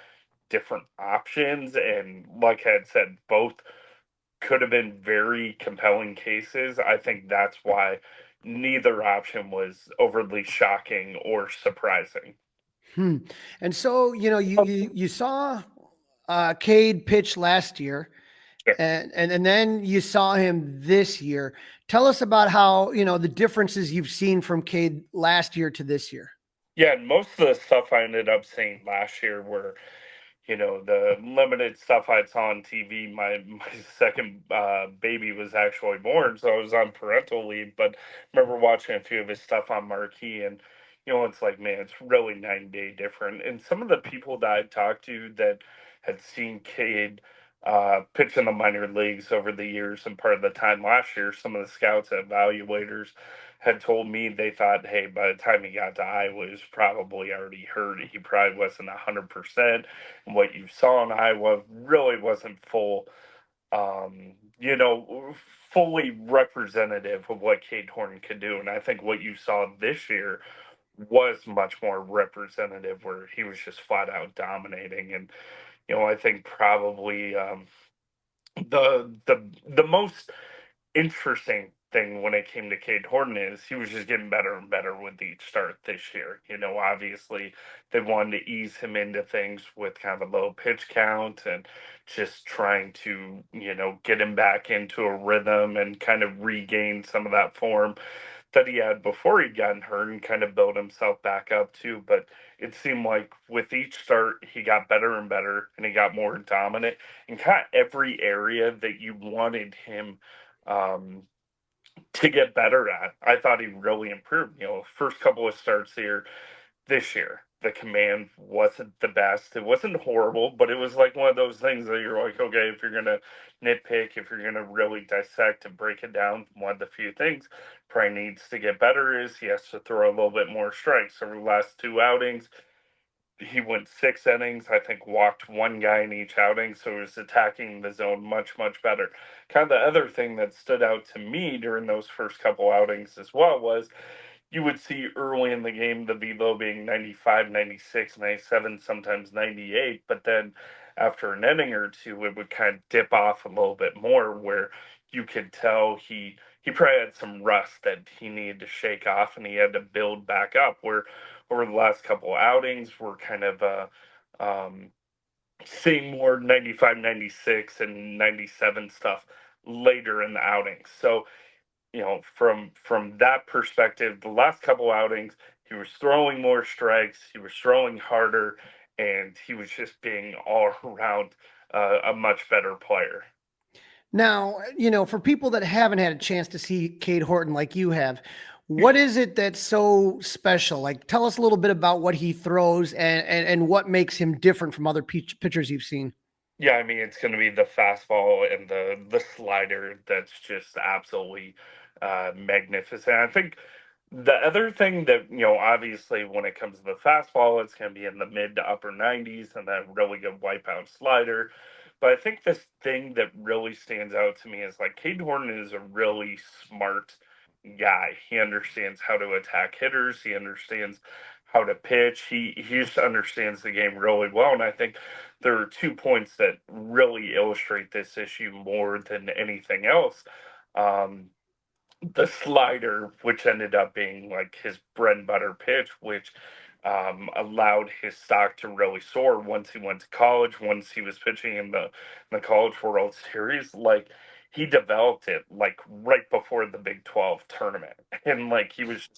different options, and like I had said, both could have been very compelling cases. I think that's why neither option was overly shocking or surprising. And so, you saw Cade pitch last year, sure. and then you saw him this year. Tell us about how, the differences you've seen from Cade last year to this year. Yeah, and most of the stuff I ended up seeing last year were, the limited stuff I saw on TV. My second baby was actually born, so I was on parental leave. But I remember watching a few of his stuff on Marquee, and it's like, man, it's really night and day different. And some of the people that I talked to that had seen Cade pitched in the minor leagues over the years, and part of the time last year, some of the scouts and evaluators had told me they thought, hey, by the time he got to Iowa, he was probably already hurt. He probably wasn't 100%. And what you saw in Iowa really wasn't um, you know, fully representative of what Cade Horton could do. And I think what you saw this year was much more representative, where he was just flat out dominating. And I think probably the most interesting thing when it came to Cade Horton is he was just getting better and better with each start this year. Obviously they wanted to ease him into things with kind of a low pitch count and just trying to, get him back into a rhythm and kind of regain some of that form that he had before he'd gotten hurt and kind of build himself back up too. But it seemed like with each start, he got better and better and he got more dominant in kind of every area that you wanted him um, to get better at. I thought he really improved. First couple of starts here this year, the command wasn't the best. It wasn't horrible, but it was like one of those things that you're like, okay, if you're gonna nitpick, if you're gonna really dissect and break it down, one of the few things probably needs to get better is he has to throw a little bit more strikes. Over the last two outings, he went 6 innings, I think walked one guy in each outing, so he was attacking the zone much, much better. Kind of the other thing that stood out to me during those first couple outings as well was you would see early in the game the velo being 95, 96, 97, sometimes 98, but then after an inning or two, it would kind of dip off a little bit more, where you could tell he probably had some rust that he needed to shake off and he had to build back up. Where over the last couple outings, we're kind of um, seeing more 95, 96, and 97 stuff later in the outing. So from that perspective, the last couple outings, he was throwing more strikes, he was throwing harder, and he was just being all around a much better player. Now, for people that haven't had a chance to see Cade Horton like you have, what is it that's so special? Like, tell us a little bit about what he throws and what makes him different from other pitchers you've seen. Yeah, I mean, it's going to be the fastball and the slider that's just absolutely magnificent. I think the other thing that, obviously when it comes to the fastball, it's going to be in the mid to upper 90s and that really good wipeout slider. But I think this thing that really stands out to me is like Cade Horton is a really smart guy. He understands how to attack hitters. He understands how to pitch. He just understands the game really well. And I think there are 2 points that really illustrate this issue more than anything else. Um, the slider, which ended up being like his bread and butter pitch, which allowed his stock to really soar once he went to college, once he was pitching in the College World Series. Like he developed it like right before the Big 12 tournament. And like he was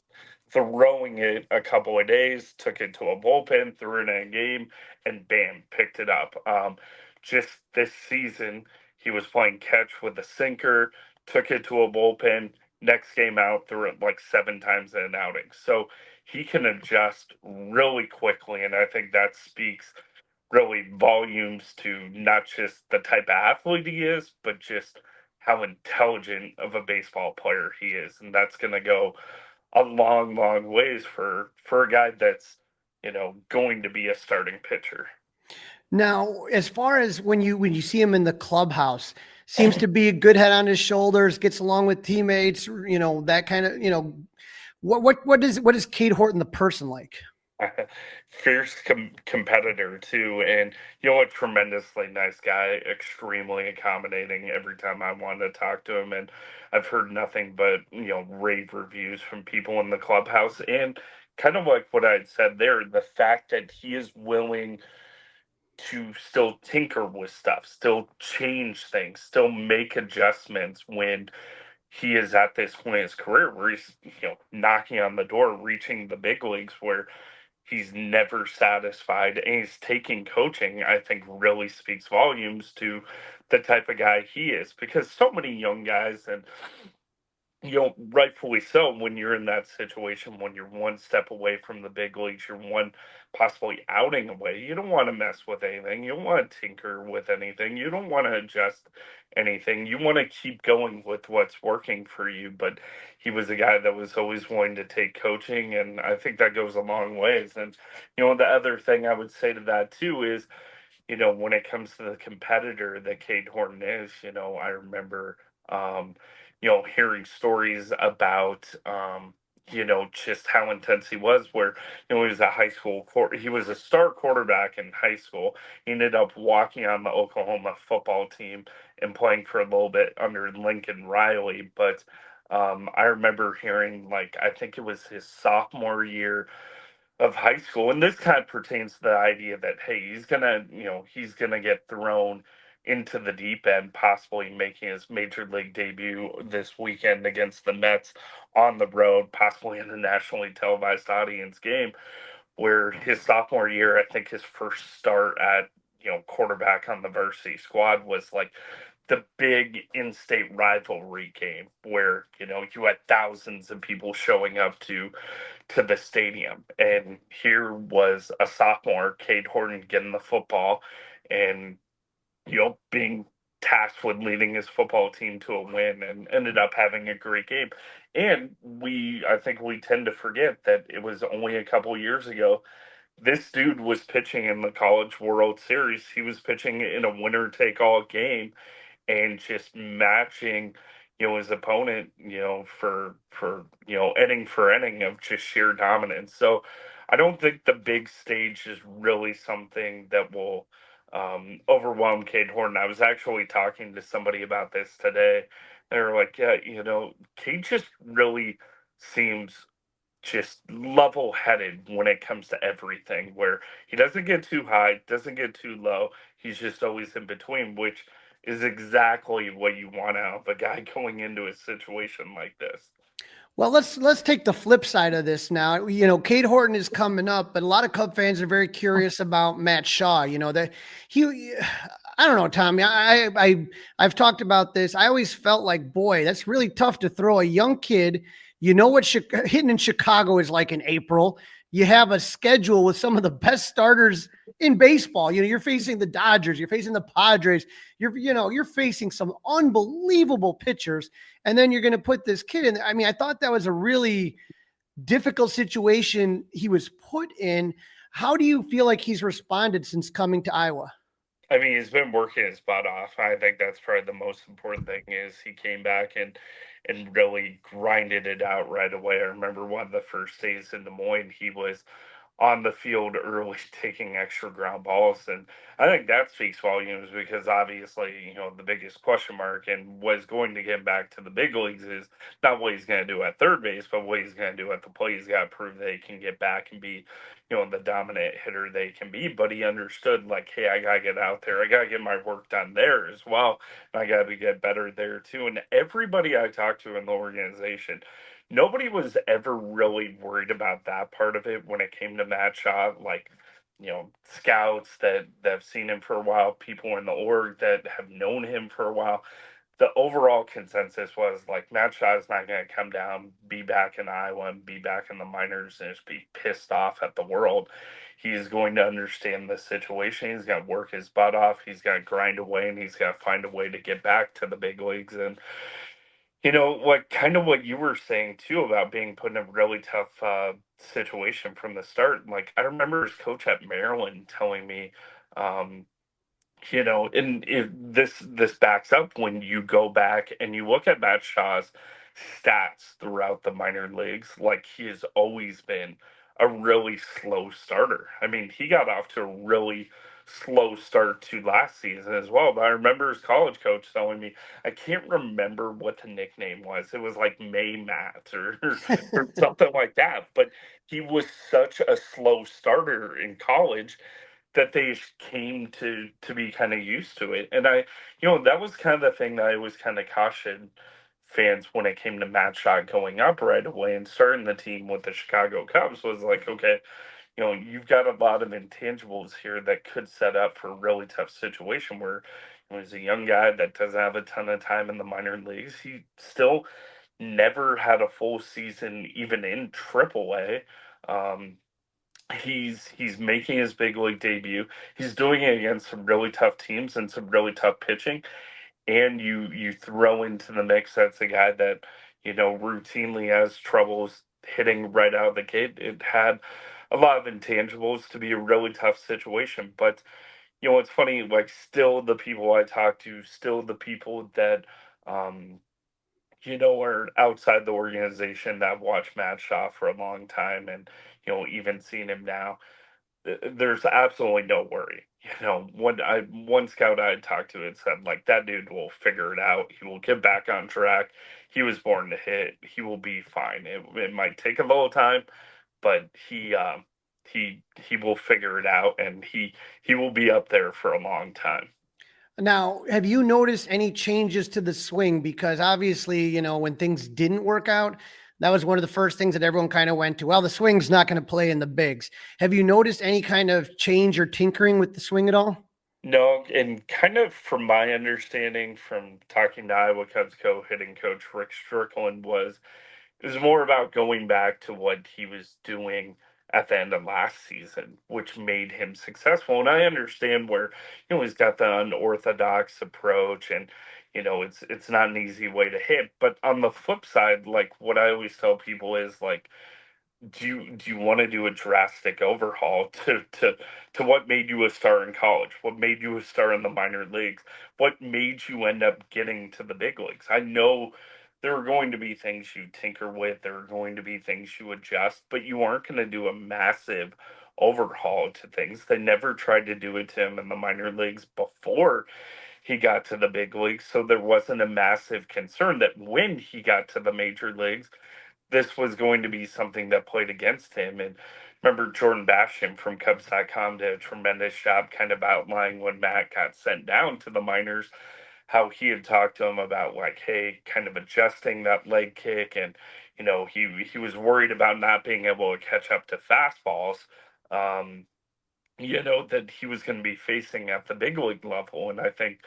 throwing it a couple of days, took it to a bullpen, threw it in a game, and bam, picked it up. Just this season, he was playing catch with a sinker, took it to a bullpen, next game out, threw it like 7 times in an outing. So he can adjust really quickly, and I think that speaks really volumes to not just the type of athlete he is, but just how intelligent of a baseball player he is. And that's going to go a long, long ways for a guy that's, going to be a starting pitcher. Now, as far as when you see him in the clubhouse, seems to be a good head on his shoulders, gets along with teammates, that kind of, what is Cade Horton the person like? Fierce competitor too, and a tremendously nice guy, extremely accommodating every time I wanted to talk to him. And I've heard nothing but rave reviews from people in the clubhouse, and kind of like what I had said there, the fact that he is willing to still tinker with stuff, still change things, still make adjustments when he is at this point in his career where he's knocking on the door, reaching the big leagues, where he's never satisfied and he's taking coaching. I think really speaks volumes to the type of guy he is, because so many young guys, and rightfully so, when you're in that situation, when you're one step away from the big leagues, you're one possibly outing away. You don't want to mess with anything. You don't want to tinker with anything. You don't want to adjust anything. You want to keep going with what's working for you. But he was a guy that was always willing to take coaching, and I think that goes a long ways. And the other thing I would say to that too is, when it comes to the competitor that Cade Horton is, I remember, hearing stories about, just how intense he was. Where, he was a he was a star quarterback in high school. He ended up walking on the Oklahoma football team and playing for a little bit under Lincoln Riley. But I remember hearing, like, I think it was his sophomore year of high school, and this kind of pertains to the idea that, hey, he's gonna get thrown into the deep end, possibly making his major league debut this weekend against the Mets on the road, possibly in a nationally televised audience game. Where his sophomore year, I think his first start at quarterback on the varsity squad was like the big in-state rivalry game where you had thousands of people showing up to the stadium. And here was a sophomore, Cade Horton, getting the football and, being tasked with leading his football team to a win, and ended up having a great game. And I think we tend to forget that it was only a couple years ago. This dude was pitching in the College World Series. He was pitching in a winner take all game and just matching, his opponent, for inning for inning of just sheer dominance. So I don't think the big stage is really something that will overwhelm Cade Horton. I was actually talking to somebody about this today. They were like, yeah, Cade just really seems just level headed when it comes to everything, where he doesn't get too high, doesn't get too low. He's just always in between, which is exactly what you want out of a guy going into a situation like this. Well, let's take the flip side of this now. Cade Horton is coming up, but a lot of Cub fans are very curious about Matt Shaw. That I don't know, Tommy. I've talked about this. I always felt like, boy, that's really tough to throw a young kid. What hitting in Chicago is like in April. You have a schedule with some of the best starters in baseball. You're facing the Dodgers, you're facing the Padres, you're facing some unbelievable pitchers, and then you're going to put this kid in. I mean, I thought that was a really difficult situation he was put in. How do you feel like he's responded since coming to Iowa? I mean, he's been working his butt off. I think that's probably the most important thing is he came back and really grinded it out right away. I remember one of the first days in Des Moines, he was on the field early taking extra ground balls. And I think that speaks volumes because obviously, the biggest question mark and what's going to get back to the big leagues is not what he's going to do at third base, but what he's going to do at the plate. He's got to prove that he can get back and be, the dominant hitter they can be. But he understood, like, hey, I got to get out there. I got to get my work done there as well. And I got to get better there too. And everybody I talked to in the organization, nobody was ever really worried about that part of it when it came to Matt Shaw. Like, scouts that have seen him for a while, people in the org that have known him for a while. The overall consensus was like Matt Shaw is not going to come down, be back in Iowa, and be back in the minors, and just be pissed off at the world. He's going to understand the situation. He's going to work his butt off. He's going to grind away, and he's going to find a way to get back to the big leagues. And like kind of what you were saying too about being put in a really tough situation from the start. Like I remember his coach at Maryland telling me, um, and if this backs up when you go back and you look at Matt Shaw's stats throughout the minor leagues, like he has always been a really slow starter. I mean, he got off to a really slow start to last season as well. But I remember his college coach telling me, I can't remember what the nickname was. It was like May Matt or something like that. But he was such a slow starter in college that they came to be kind of used to it. And that was kind of the thing that I was kind of cautioned fans when it came to Matt Shaw going up right away and starting the team with the Chicago Cubs was like, okay, you've got a lot of intangibles here that could set up for a really tough situation where he's a young guy that doesn't have a ton of time in the minor leagues. He still never had a full season even in AAA. He's making his big league debut. He's doing it against some really tough teams and some really tough pitching. And you throw into the mix that's a guy that, routinely has troubles hitting right out of the gate. It had a lot of intangibles to be a really tough situation. But, it's funny, like, still the people I talk to, still the people that are outside the organization that watched Matt Shaw for a long time and, even seeing him now, there's absolutely no worry. One scout I had talked to had said, like, that dude will figure it out. He will get back on track. He was born to hit. He will be fine. It might take a little time, but he will figure it out, and he will be up there for a long time. Now, have you noticed any changes to the swing? Because obviously, when things didn't work out, that was one of the first things that everyone kind of went to. Well, the swing's not going to play in the bigs. Have you noticed any kind of change or tinkering with the swing at all? No, and kind of from my understanding from talking to Iowa Cubs hitting coach Rick Strickland it was more about going back to what he was doing at the end of last season, which made him successful. And I understand where, he's got the unorthodox approach and, it's not an easy way to hit. But on the flip side, like what I always tell people is like, do you want to do a drastic overhaul to what made you a star in college? What made you a star in the minor leagues? What made you end up getting to the big leagues? I know there are going to be things you tinker with, there are going to be things you adjust, but you aren't going to do a massive overhaul to things. They never tried to do it to him in the minor leagues before he got to the big leagues, so there wasn't a massive concern that when he got to the major leagues, this was going to be something that played against him. And remember, Jordan Basham from Cubs.com did a tremendous job kind of outlining when Matt got sent down to the minors, how he had talked to him about, like, hey, kind of adjusting that leg kick. And, he was worried about not being able to catch up to fastballs, that he was going to be facing at the big league level. And I think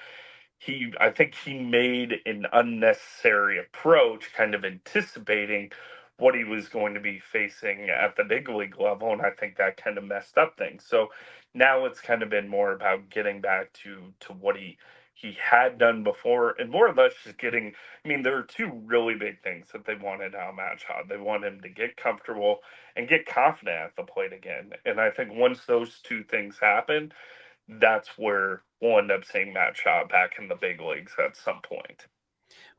he made an unnecessary approach, kind of anticipating what he was going to be facing at the big league level, and I think that kind of messed up things. So now it's kind of been more about getting back to what he had done before, and more or less just getting. I mean, there are two really big things that they wanted out of Matt Shaw. They want him to get comfortable and get confident at the plate again, and I think once those two things happen, that's where we'll end up seeing Matt Shaw back in the big leagues at some point.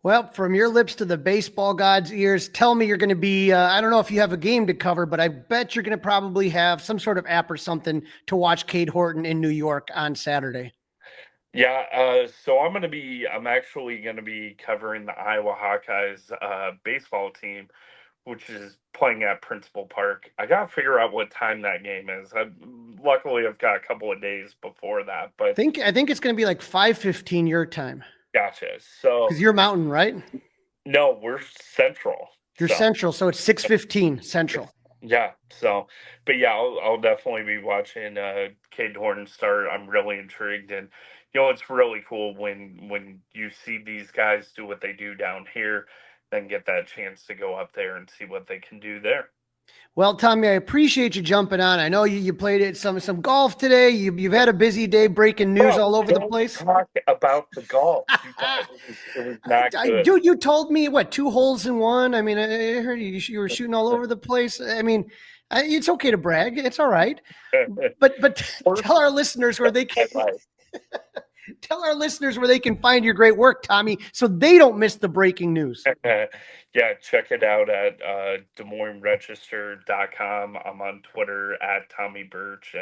Well, from your lips to the baseball god's ears, tell me you're going to be, I don't know if you have a game to cover, but I bet you're going to probably have some sort of app or something to watch Cade Horton in New York on Saturday. Yeah, so I'm actually going to be covering the Iowa Hawkeyes baseball team, which is playing at Principal Park. I got to figure out what time that game is. Luckily, I've got a couple of days before that. But I think it's going to be like 5:15 your time. Gotcha. So because you're Mountain, right? No, we're Central. You're Central, so it's 6:15 Central. Yeah. So, but yeah, I'll definitely be watching Cade Horton start. I'm really intrigued, and it's really cool when you see these guys do what they do down here, then get that chance to go up there and see what they can do there. Well, Tommy, I appreciate you jumping on. I know you played some golf today. You've had a busy day, breaking news all over the place. Talk about the golf. It was not good. Dude, you told me, 2 holes in one? I mean, I heard you were shooting all over the place. I mean, it's okay to brag. It's all right. But tell our listeners where they can tell our listeners where they can find your great work, Tommy, so they don't miss the breaking news. Yeah, check it out at Des Moines Register.com. I'm on Twitter at Tommy Birch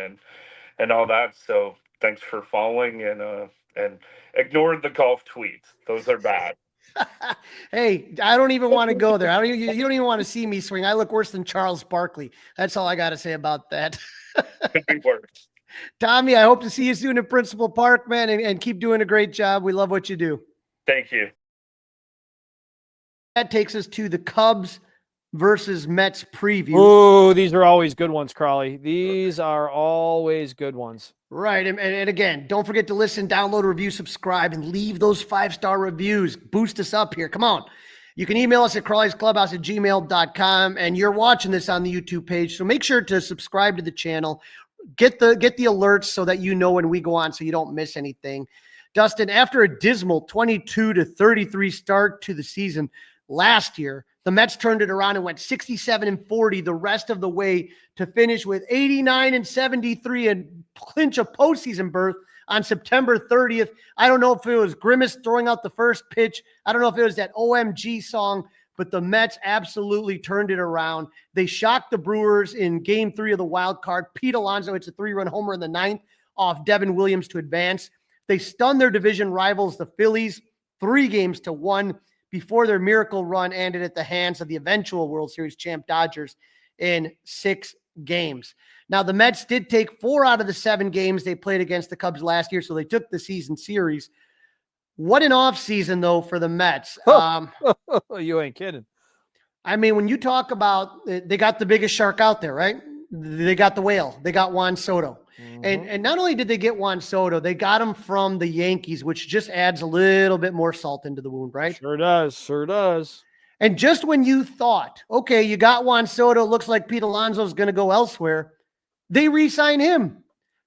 and all that. So thanks for following and ignore the golf tweets. Those are bad. Hey, I don't even want to go there. You don't even want to see me swing. I look worse than Charles Barkley. That's all I got to say about that. Could be worse. Tommy, I hope to see you soon at Principal Park, man, and keep doing a great job. We love what you do. Thank you. That takes us to the Cubs versus Mets preview. Oh, these are always good ones, Crawly. These are always good ones. Right. And again, don't forget to listen, download, review, subscribe, and leave those 5-star reviews. Boost us up here. Come on. You can email us at crawliesclubhouse@gmail.com, and you're watching this on the YouTube page. So make sure to subscribe to the channel. Get the alerts so that you know when we go on so you don't miss anything. Dustin, after a dismal 22-33 start to the season last year, the Mets turned it around and went 67-40 the rest of the way to finish with 89-73 and clinch a postseason berth on September 30th. I don't know if it was Grimace throwing out the first pitch. I don't know if it was that OMG song, but the Mets absolutely turned it around. They shocked the Brewers in Game 3 of the wild card. Pete Alonso hits a 3-run homer in the 9th off Devin Williams to advance. They stunned their division rivals, the Phillies, 3-1 before their miracle run ended at the hands of the eventual World Series champ Dodgers in 6 games. Now, the Mets did take 4 out of the 7 games they played against the Cubs last year, so they took the season series. What an offseason, though, for the Mets. You ain't kidding. I mean, when you talk about, they got the biggest shark out there, right? They got the whale. They got Juan Soto. And not only did they get Juan Soto, they got him from the Yankees, which just adds a little bit more salt into the wound, right? Sure does. Sure does. And just when you thought, okay, you got Juan Soto, looks like Pete Alonso's going to go elsewhere, they re-sign him.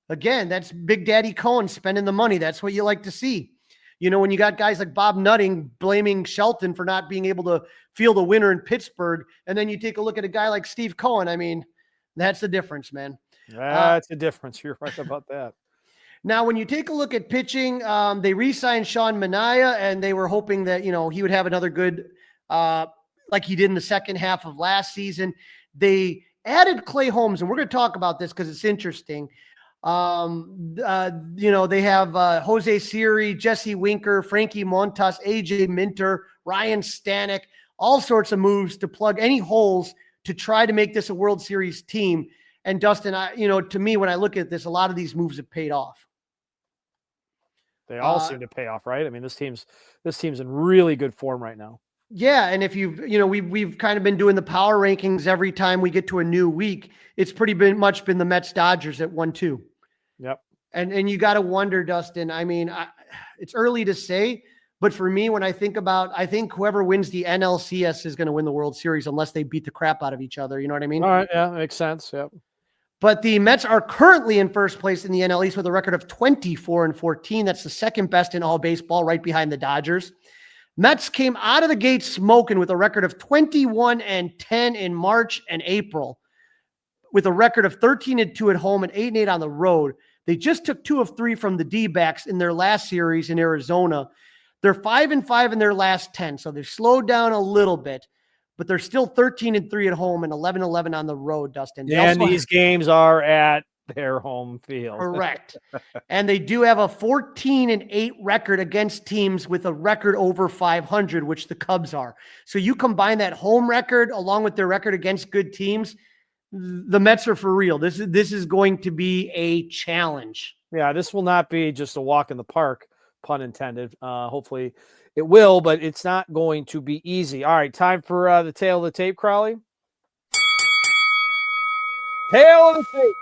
Again, that's Big Daddy Cohen spending the money. That's what you like to see. You know, when you got guys like Bob Nutting blaming Shelton for not being able to field a winner in Pittsburgh, and then you take a look at a guy like Steve Cohen, I mean, that's the difference, man. That's the difference. You're right about that. Now, when you take a look at pitching, they re-signed Sean Manaea, and they were hoping that, you know, he would have another good, like he did in the second half of last season. They added Clay Holmes, and we're going to talk about this because it's interesting. You know, they have Jose Siri, Jesse Winker, Frankie Montas, AJ Minter, Ryan Stanek, all sorts of moves to plug any holes to try to make this a World Series team. And Dustin, to me, when I look at this, a lot of these moves have paid off. They all seem to pay off, right? I mean, this team's in really good form right now. Yeah, and if we've kind of been doing the power rankings every time we get to a new week. It's pretty much been the Mets Dodgers at 1-2. Yep. And you got to wonder, Dustin. I mean, it's early to say, but for me, when I think whoever wins the NLCS is going to win the World Series unless they beat the crap out of each other. You know what I mean? All right. Yeah, makes sense. Yep. But the Mets are currently in first place in the NL East with a record of 24-14. That's the second best in all baseball, right behind the Dodgers. Mets came out of the gate smoking with a record of 21-10 in March and April, with a record of 13-2 at home and 8-8 on the road. They just took 2 of 3 from the D-backs in their last series in Arizona. They're 5-5 in their last 10, so they've slowed down a little bit, but they're still 13-3 at home and 11-11 on the road, Dustin. And these games are at their home field. Correct. And they do have a 14-8 record against teams with a record over 500, which the Cubs are. So you combine that home record along with their record against good teams, the Mets are for real. This is going to be a challenge. Yeah, this will not be just a walk in the park, pun intended. Hopefully it will, but it's not going to be easy. All right, time for the tail of the tape, Crawly. Tail of the tape.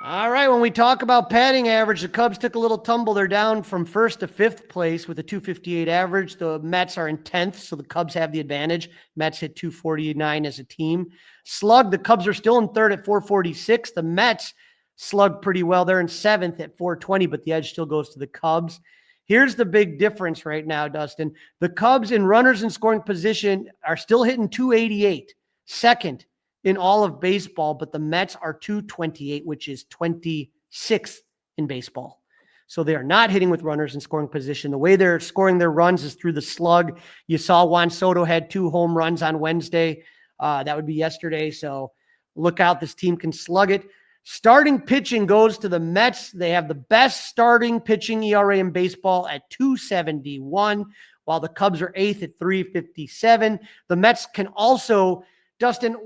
All right, when we talk about batting average, the Cubs took a little tumble. They're down from 1st to 5th place with a 258 average. The Mets are in 10th, so the Cubs have the advantage. Mets hit 249 as a team. Slug, the Cubs are still in 3rd at 446. The Mets slug pretty well. They're in 7th at 420, but the edge still goes to the Cubs. Here's the big difference right now, Dustin. The Cubs in runners in scoring position are still hitting 288, second in all of baseball, but the Mets are 228, which is 26th in baseball. So they are not hitting with runners in scoring position. The way they're scoring their runs is through the slug. You saw Juan Soto had 2 home runs on Wednesday. That would be yesterday. So look out. This team can slug it. Starting pitching goes to the Mets. They have the best starting pitching ERA in baseball at 2.71, while the Cubs are 8th at 3.57. The Mets can also, Dustin,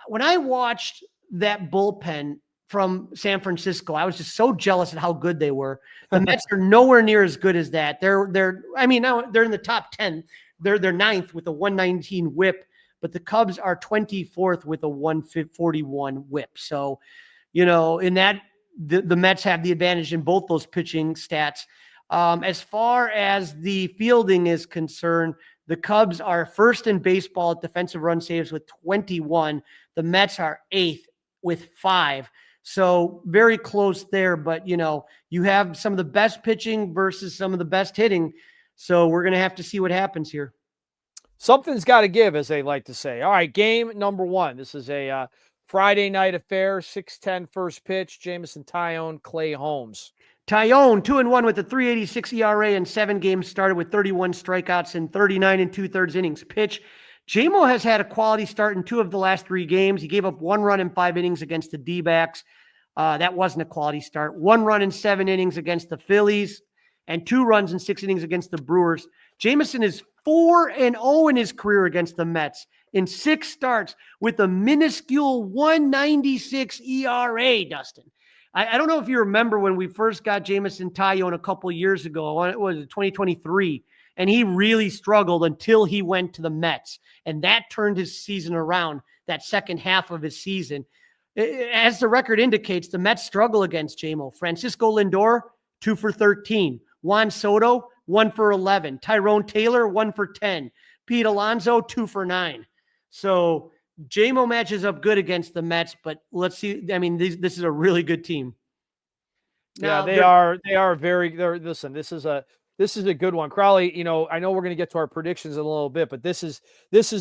when I watched that bullpen from San Francisco, I was just so jealous at how good they were. The Mets are nowhere near as good as that. Now they're in the top 10. They're 9th with a 119 whip, but the Cubs are 24th with a 141 whip. So, in that, the Mets have the advantage in both those pitching stats. As far as the fielding is concerned, The Cubs are first in baseball at defensive run saves with 21. The Mets are 8th with 5. So very close there, but you have some of the best pitching versus some of the best hitting. So we're going to have to see what happens here. Something's got to give, as they like to say. All right, game number 1. This is a Friday night affair, 6:10 first pitch. Jameson Taillon, Clay Holmes. Taillon, 2-1 with a 3.86 ERA and 7 games started with 31 strikeouts in 39 2/3 innings pitch. JMO has had a quality start in 2 of the last 3 games. He gave up 1 run in 5 innings against the D-backs. That wasn't a quality start. 1 run in 7 innings against the Phillies and 2 runs in 6 innings against the Brewers. Jameson is 4-0 in his career against the Mets in 6 starts with a minuscule 1.96 ERA, Dustin. I don't know if you remember when we first got Jameson Taillon a couple of years ago. It was 2023, and he really struggled until he went to the Mets, and that turned his season around, that second half of his season. As the record indicates, the Mets struggle against JMO. Francisco Lindor, 2 for 13. Juan Soto, 1 for 11. Tyrone Taylor, 1 for 10. Pete Alonso, 2 for 9. So JMO matches up good against the Mets, but let's see. I mean, this is a really good team. Now, they are listen, this is a good one. Crawly, I know we're going to get to our predictions in a little bit, but this is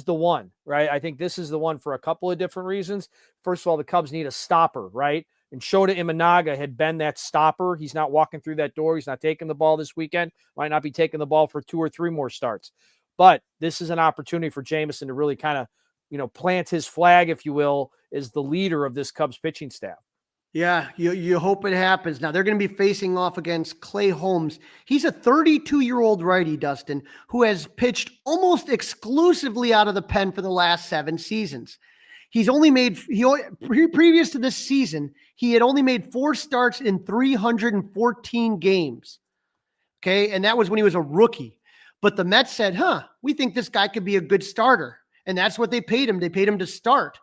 the one, right? I think this is the one for a couple of different reasons. First of all, the Cubs need a stopper, right? And Shota Imanaga had been that stopper. He's not walking through that door. He's not taking the ball this weekend. Might not be taking the ball for 2 or 3 more starts. But this is an opportunity for Jameson to really kind of, plant his flag, if you will, as the leader of this Cubs pitching staff. Yeah, you hope it happens. Now, they're going to be facing off against Clay Holmes. He's a 32-year-old righty, Dustin, who has pitched almost exclusively out of the pen for the last 7 seasons. He's only made, previous to this season, he had only made 4 starts in 314 games. Okay, and that was when he was a rookie. But the Mets said, we think this guy could be a good starter. And that's what they paid him. They paid him to start.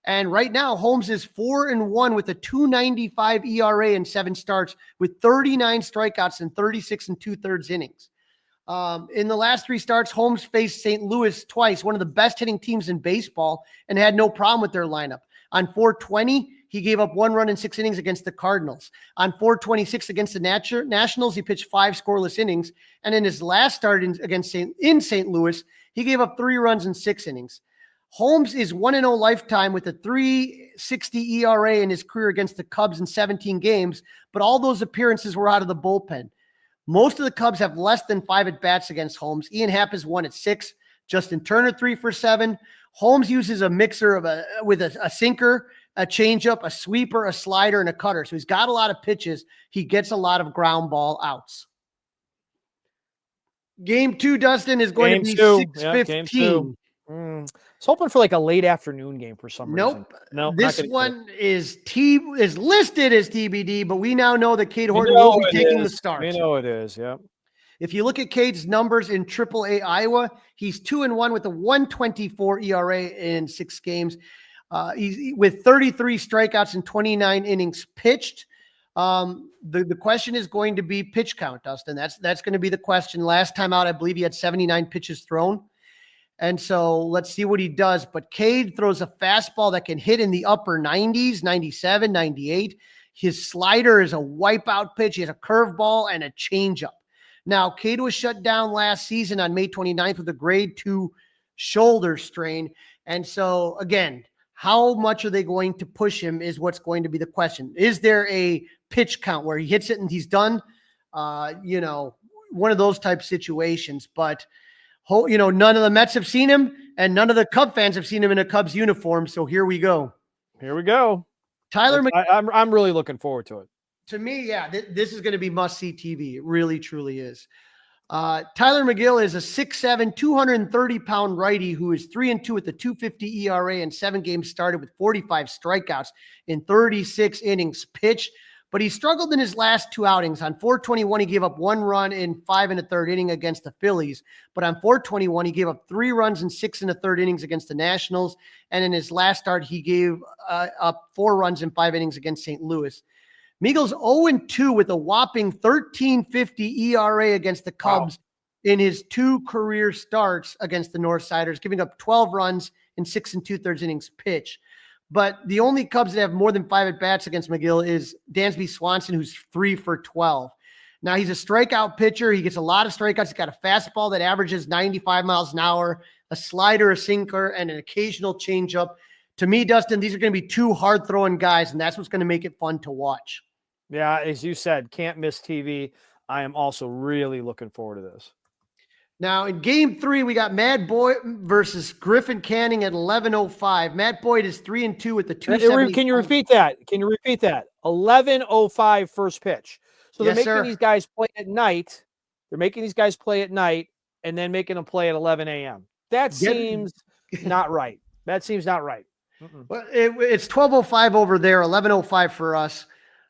And right now, Holmes is 4-1 with a 2.95 ERA in 7 starts with 39 strikeouts in 36 2/3 innings. In the last 3 starts, Holmes faced St. Louis twice, one of the best hitting teams in baseball, and had no problem with their lineup. On 4/20, he gave up 1 run in 6 innings against the Cardinals. On 4/26 against the Nationals, he pitched 5 scoreless innings. And in his last start against St. Louis, he gave up 3 runs in 6 innings. Holmes is 1-0 lifetime with a 3.60 ERA in his career against the Cubs in 17 games, but all those appearances were out of the bullpen. Most of the Cubs have less than 5 at-bats against Holmes. Ian Happ is 1 at 6. Justin Turner, 3 for 7. Holmes uses a mixer with a sinker, a changeup, a sweeper, a slider, and a cutter. So he's got a lot of pitches. He gets a lot of ground ball outs. Game 2, Dustin, is going to be 6:15. I was hoping for like a late afternoon game for some reason. Nope. This one is listed as TBD, but we now know that Cade Horton will be taking the start. We know it is, yeah. If you look at Cade's numbers in AAA Iowa, he's 2-1 with a 1.24 ERA in 6 games. He's with 33 strikeouts and 29 innings pitched. The question is going to be pitch count, Dustin. That's going to be the question. Last time out, I believe he had 79 pitches thrown. And so let's see what he does. But Cade throws a fastball that can hit in the upper 90s, 97, 98. His slider is a wipeout pitch. He has a curveball and a changeup. Now, Cade was shut down last season on May 29th with a grade 2 shoulder strain. And so, again, how much are they going to push him is what's going to be the question. Is there a pitch count where he hits it and he's done? One of those type situations. But none of the Mets have seen him, and none of the Cub fans have seen him in a Cubs uniform. So here we go. Tyler McGill. I'm really looking forward to it. To me, yeah, this is going to be must-see TV. It really, truly is. Tyler McGill is a 6'7", 230-pound righty who is 3-2 with a 2.50 ERA and 7 games started with 45 strikeouts in 36 innings pitched. But he struggled in his last 2 outings. On 4/21, he gave up 1 run in 5 1/3 inning against the Phillies. But on 4/21, he gave up 3 runs in 6 1/3 innings against the Nationals. And in his last start, he gave up 4 runs in 5 innings against St. Louis. Miguel's 0-2 with a whopping 13.50 ERA against the Cubs in his 2 career starts against the Northsiders, giving up 12 runs in 6 2/3 innings pitch. But the only Cubs that have more than 5 at-bats against McGill is Dansby Swanson, who's 3 for 12. Now, he's a strikeout pitcher. He gets a lot of strikeouts. He's got a fastball that averages 95 miles an hour, a slider, a sinker, and an occasional changeup. To me, Dustin, these are going to be 2 hard-throwing guys, and that's what's going to make it fun to watch. Yeah, as you said, can't miss TV. I am also really looking forward to this. Now, in Game 3, we got Matt Boyd versus Griffin Canning at 11:05. Matt Boyd is 3-2 with the 270. Can you repeat that? 11:05 first pitch. So they're making these guys play at night. They're making these guys play at night and then making them play at 11 a.m. That seems not right. That seems not right. Well, it's 12:05 over there, 11:05 for us.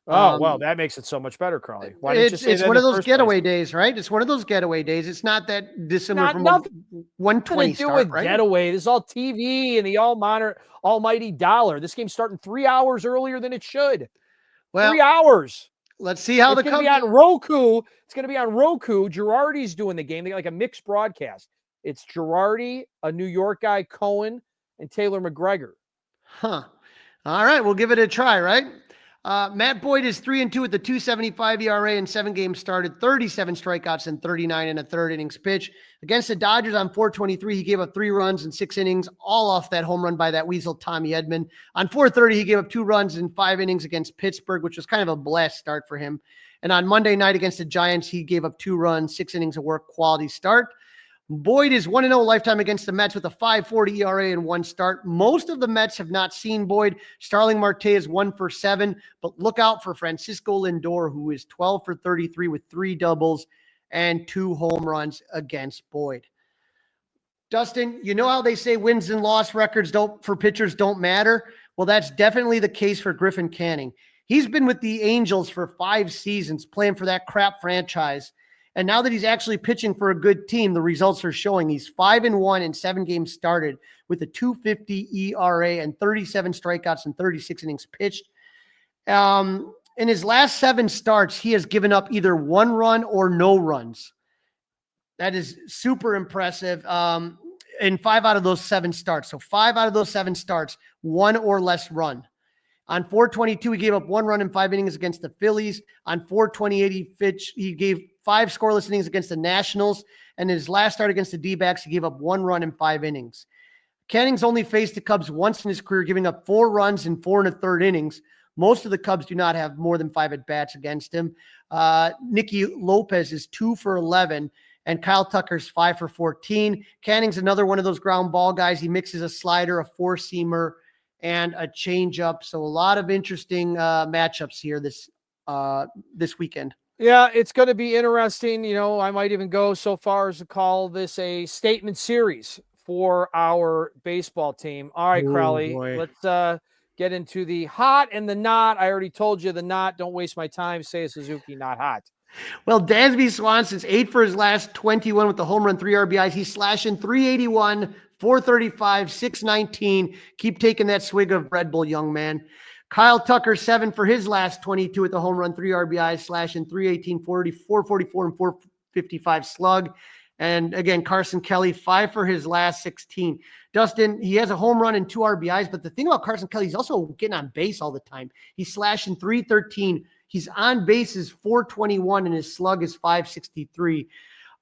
Oh, well, that makes it so much better, Crawly. Why didn't you say it's that one of those getaway place? days, right? It's one of those getaway days. It's not that dissimilar from nothing 120 to do start, with right? getaway. This is all TV and the almighty dollar. This game's starting 3 hours earlier than it should. Well, 3 hours. Let's see how it's going to be on Roku. It's going to be on Roku. Girardi's doing the game. They got like a mixed broadcast. It's Girardi, a New York guy, Cohen, and Taylor McGregor. Huh. All right, we'll give it a try, right? Matt Boyd is 3-2 with the 2.75 ERA in 7 games started, 37 strikeouts and 39 1/3 innings pitch. Against the Dodgers on 4/23, he gave up 3 runs in 6 innings, all off that home run by that weasel Tommy Edman. On 4/30, he gave up 2 runs in 5 innings against Pittsburgh, which was kind of a blast start for him. And on Monday night against the Giants, he gave up 2 runs, 6 innings of work, quality start. Boyd is 1-0 lifetime against the Mets with a 5.40 ERA in 1 start. Most of the Mets have not seen Boyd. Starling Marte is 1 for 7, but look out for Francisco Lindor, who is 12 for 33 with 3 doubles and 2 home runs against Boyd. Dustin, you know how they say wins and loss records for pitchers don't matter? Well, that's definitely the case for Griffin Canning. He's been with the Angels for 5 seasons, playing for that crap franchise. And now that he's actually pitching for a good team, the results are showing. He's 5-1 in 7 games started with a 2.50 ERA and 37 strikeouts and 36 innings pitched. In his last 7 starts, he has given up either 1 run or no runs. That is super impressive. In 5 out of those 7 starts. So 5 out of those 7 starts, 1 or less run. On 4/22, he gave up 1 run in 5 innings against the Phillies. On 4/28, he gave 5 scoreless innings against the Nationals. And in his last start against the D-backs, he gave up 1 run in 5 innings. Canning's only faced the Cubs once in his career, giving up 4 runs in 4 1/3 innings. Most of the Cubs do not have more than 5 at-bats against him. Nicky Lopez is 2 for 11, and Kyle Tucker's 5 for 14. Canning's another one of those ground ball guys. He mixes a slider, a 4-seamer, and a changeup. So a lot of interesting matchups here this weekend. Yeah, it's going to be interesting. You know, I might even go so far as to call this a statement series for our baseball team. All right, Crawly, let's get into the hot and the not. I already told you the not. Don't waste my time. Say Suzuki, not hot. Well, Dansby Swanson's 8 for his last 21 with the home run, 3 RBIs. He's slashing 381, 435, 619. Keep taking that swig of Red Bull, young man. Kyle Tucker, 7 for his last 22 with the home run, 3 RBIs, slashing 318, 444, and 455 slug. And again, Carson Kelly, 5 for his last 16. Dustin, he has a home run and 2 RBIs, but the thing about Carson Kelly, he's also getting on base all the time. He's slashing 313. He's on base is 421 and his slug is 563.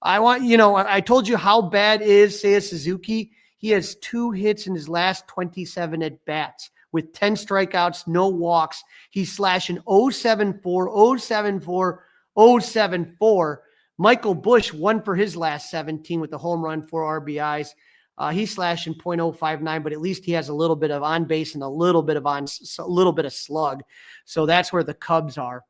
I told you how bad is Seiya Suzuki. He has 2 hits in his last 27 at bats with 10 strikeouts, no walks. He's slashing 074, 074, 074. Michael Busch, 1 for his last 17 with the home run, 4 RBIs. He's slashing .059, but at least he has a little bit of on base and a little bit of slug. So that's where the Cubs are.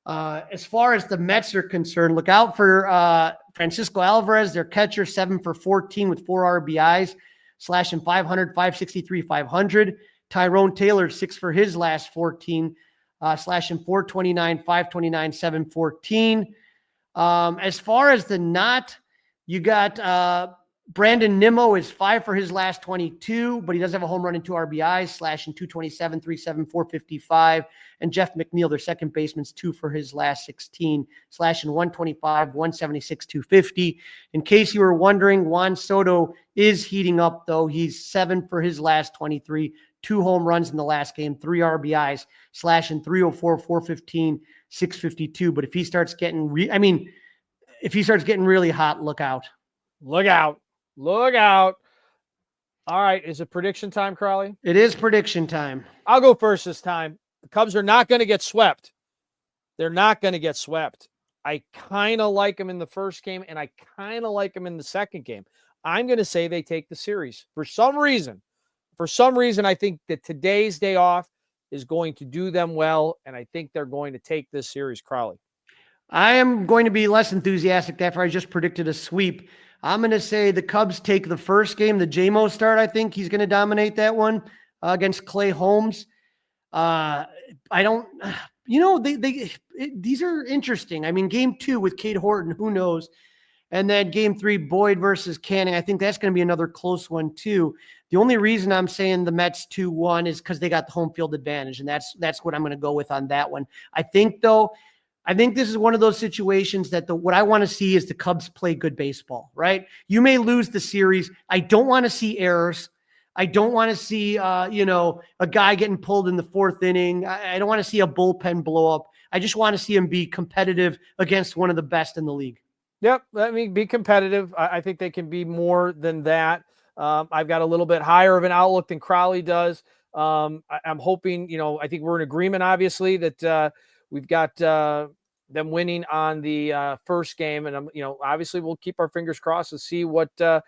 As far as the Mets are concerned, look out for Francisco Alvarez, their catcher, 7 for 14 with 4 RBIs, slashing 500, 563, 500. Tyrone Taylor, 6 for his last 14, slashing 429, 529, 714. As far as the not, you got Brandon Nimmo is 5 for his last 22, but he does have a home run and 2 RBIs, slashing 227, 3-7, 455. And Jeff McNeil, their second baseman's 2 for his last 16, slashing 125, 176, 250. In case you were wondering, Juan Soto is heating up, though. He's 7 for his last 23, 2 home runs in the last game, 3 RBIs, slashing 304, 415, 652. But if he starts getting really hot, look out. Look out. Look out. All right. Is it prediction time, Crawly? It is prediction time. I'll go first this time. The Cubs are not going to get swept. They're not going to get swept. I kind of like them in the first game, and I kind of like them in the second game. I'm going to say they take the series. For some reason, I think that today's day off is going to do them well, and I think they're going to take this series, Crawly. I am going to be less enthusiastic after I just predicted a sweep. I'm going to say the Cubs take the first game, the JMO start. I think he's going to dominate that one against Clay Holmes. These are interesting. I mean, game 2 with Cade Horton, who knows? And then game 3, Boyd versus Canning. I think that's going to be another close one too. The only reason I'm saying the Mets 2-1 is because they got the home field advantage, and that's what I'm going to go with on that one. I think this is one of those situations that what I want to see is the Cubs play good baseball, right? You may lose the series. I don't want to see errors. I don't want to see, a guy getting pulled in the 4th inning. I don't want to see a bullpen blow up. I just want to see him be competitive against one of the best in the league. Yep. I mean, be competitive. I think they can be more than that. I've got a little bit higher of an outlook than Crawly does. I'm hoping, I think we're in agreement, obviously, that we've got them winning on the first game. And, obviously we'll keep our fingers crossed to see what the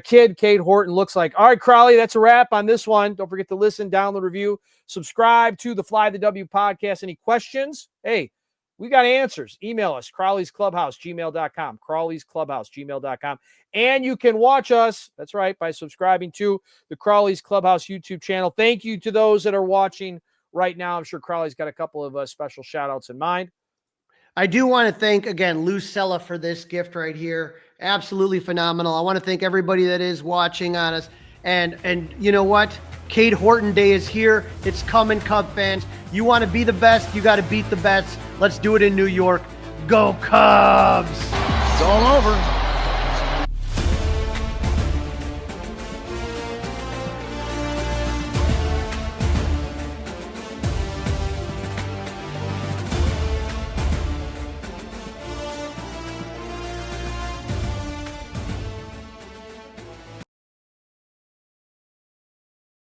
kid, Cade Horton, looks like. All right, Crawly, that's a wrap on this one. Don't forget to listen, download, review, subscribe to the Fly the W podcast. Any questions? Hey, we got answers. Email us, crawlysclubhouse@gmail.com, crawlysclubhouse@gmail.com. And you can watch us, that's right, by subscribing to the Crawly's Clubhouse YouTube channel. Thank you to those that are watching right now. I'm sure Crawly's got a couple of special shout outs in mind. I do want to thank, again, Lou Sella for this gift right here. Absolutely phenomenal. I want to thank everybody that is watching on us. And you know what? Cade Horton Day is here. It's coming, Cub fans. You want to be the best, you got to beat the best. Let's do it in New York. Go Cubs! It's all over.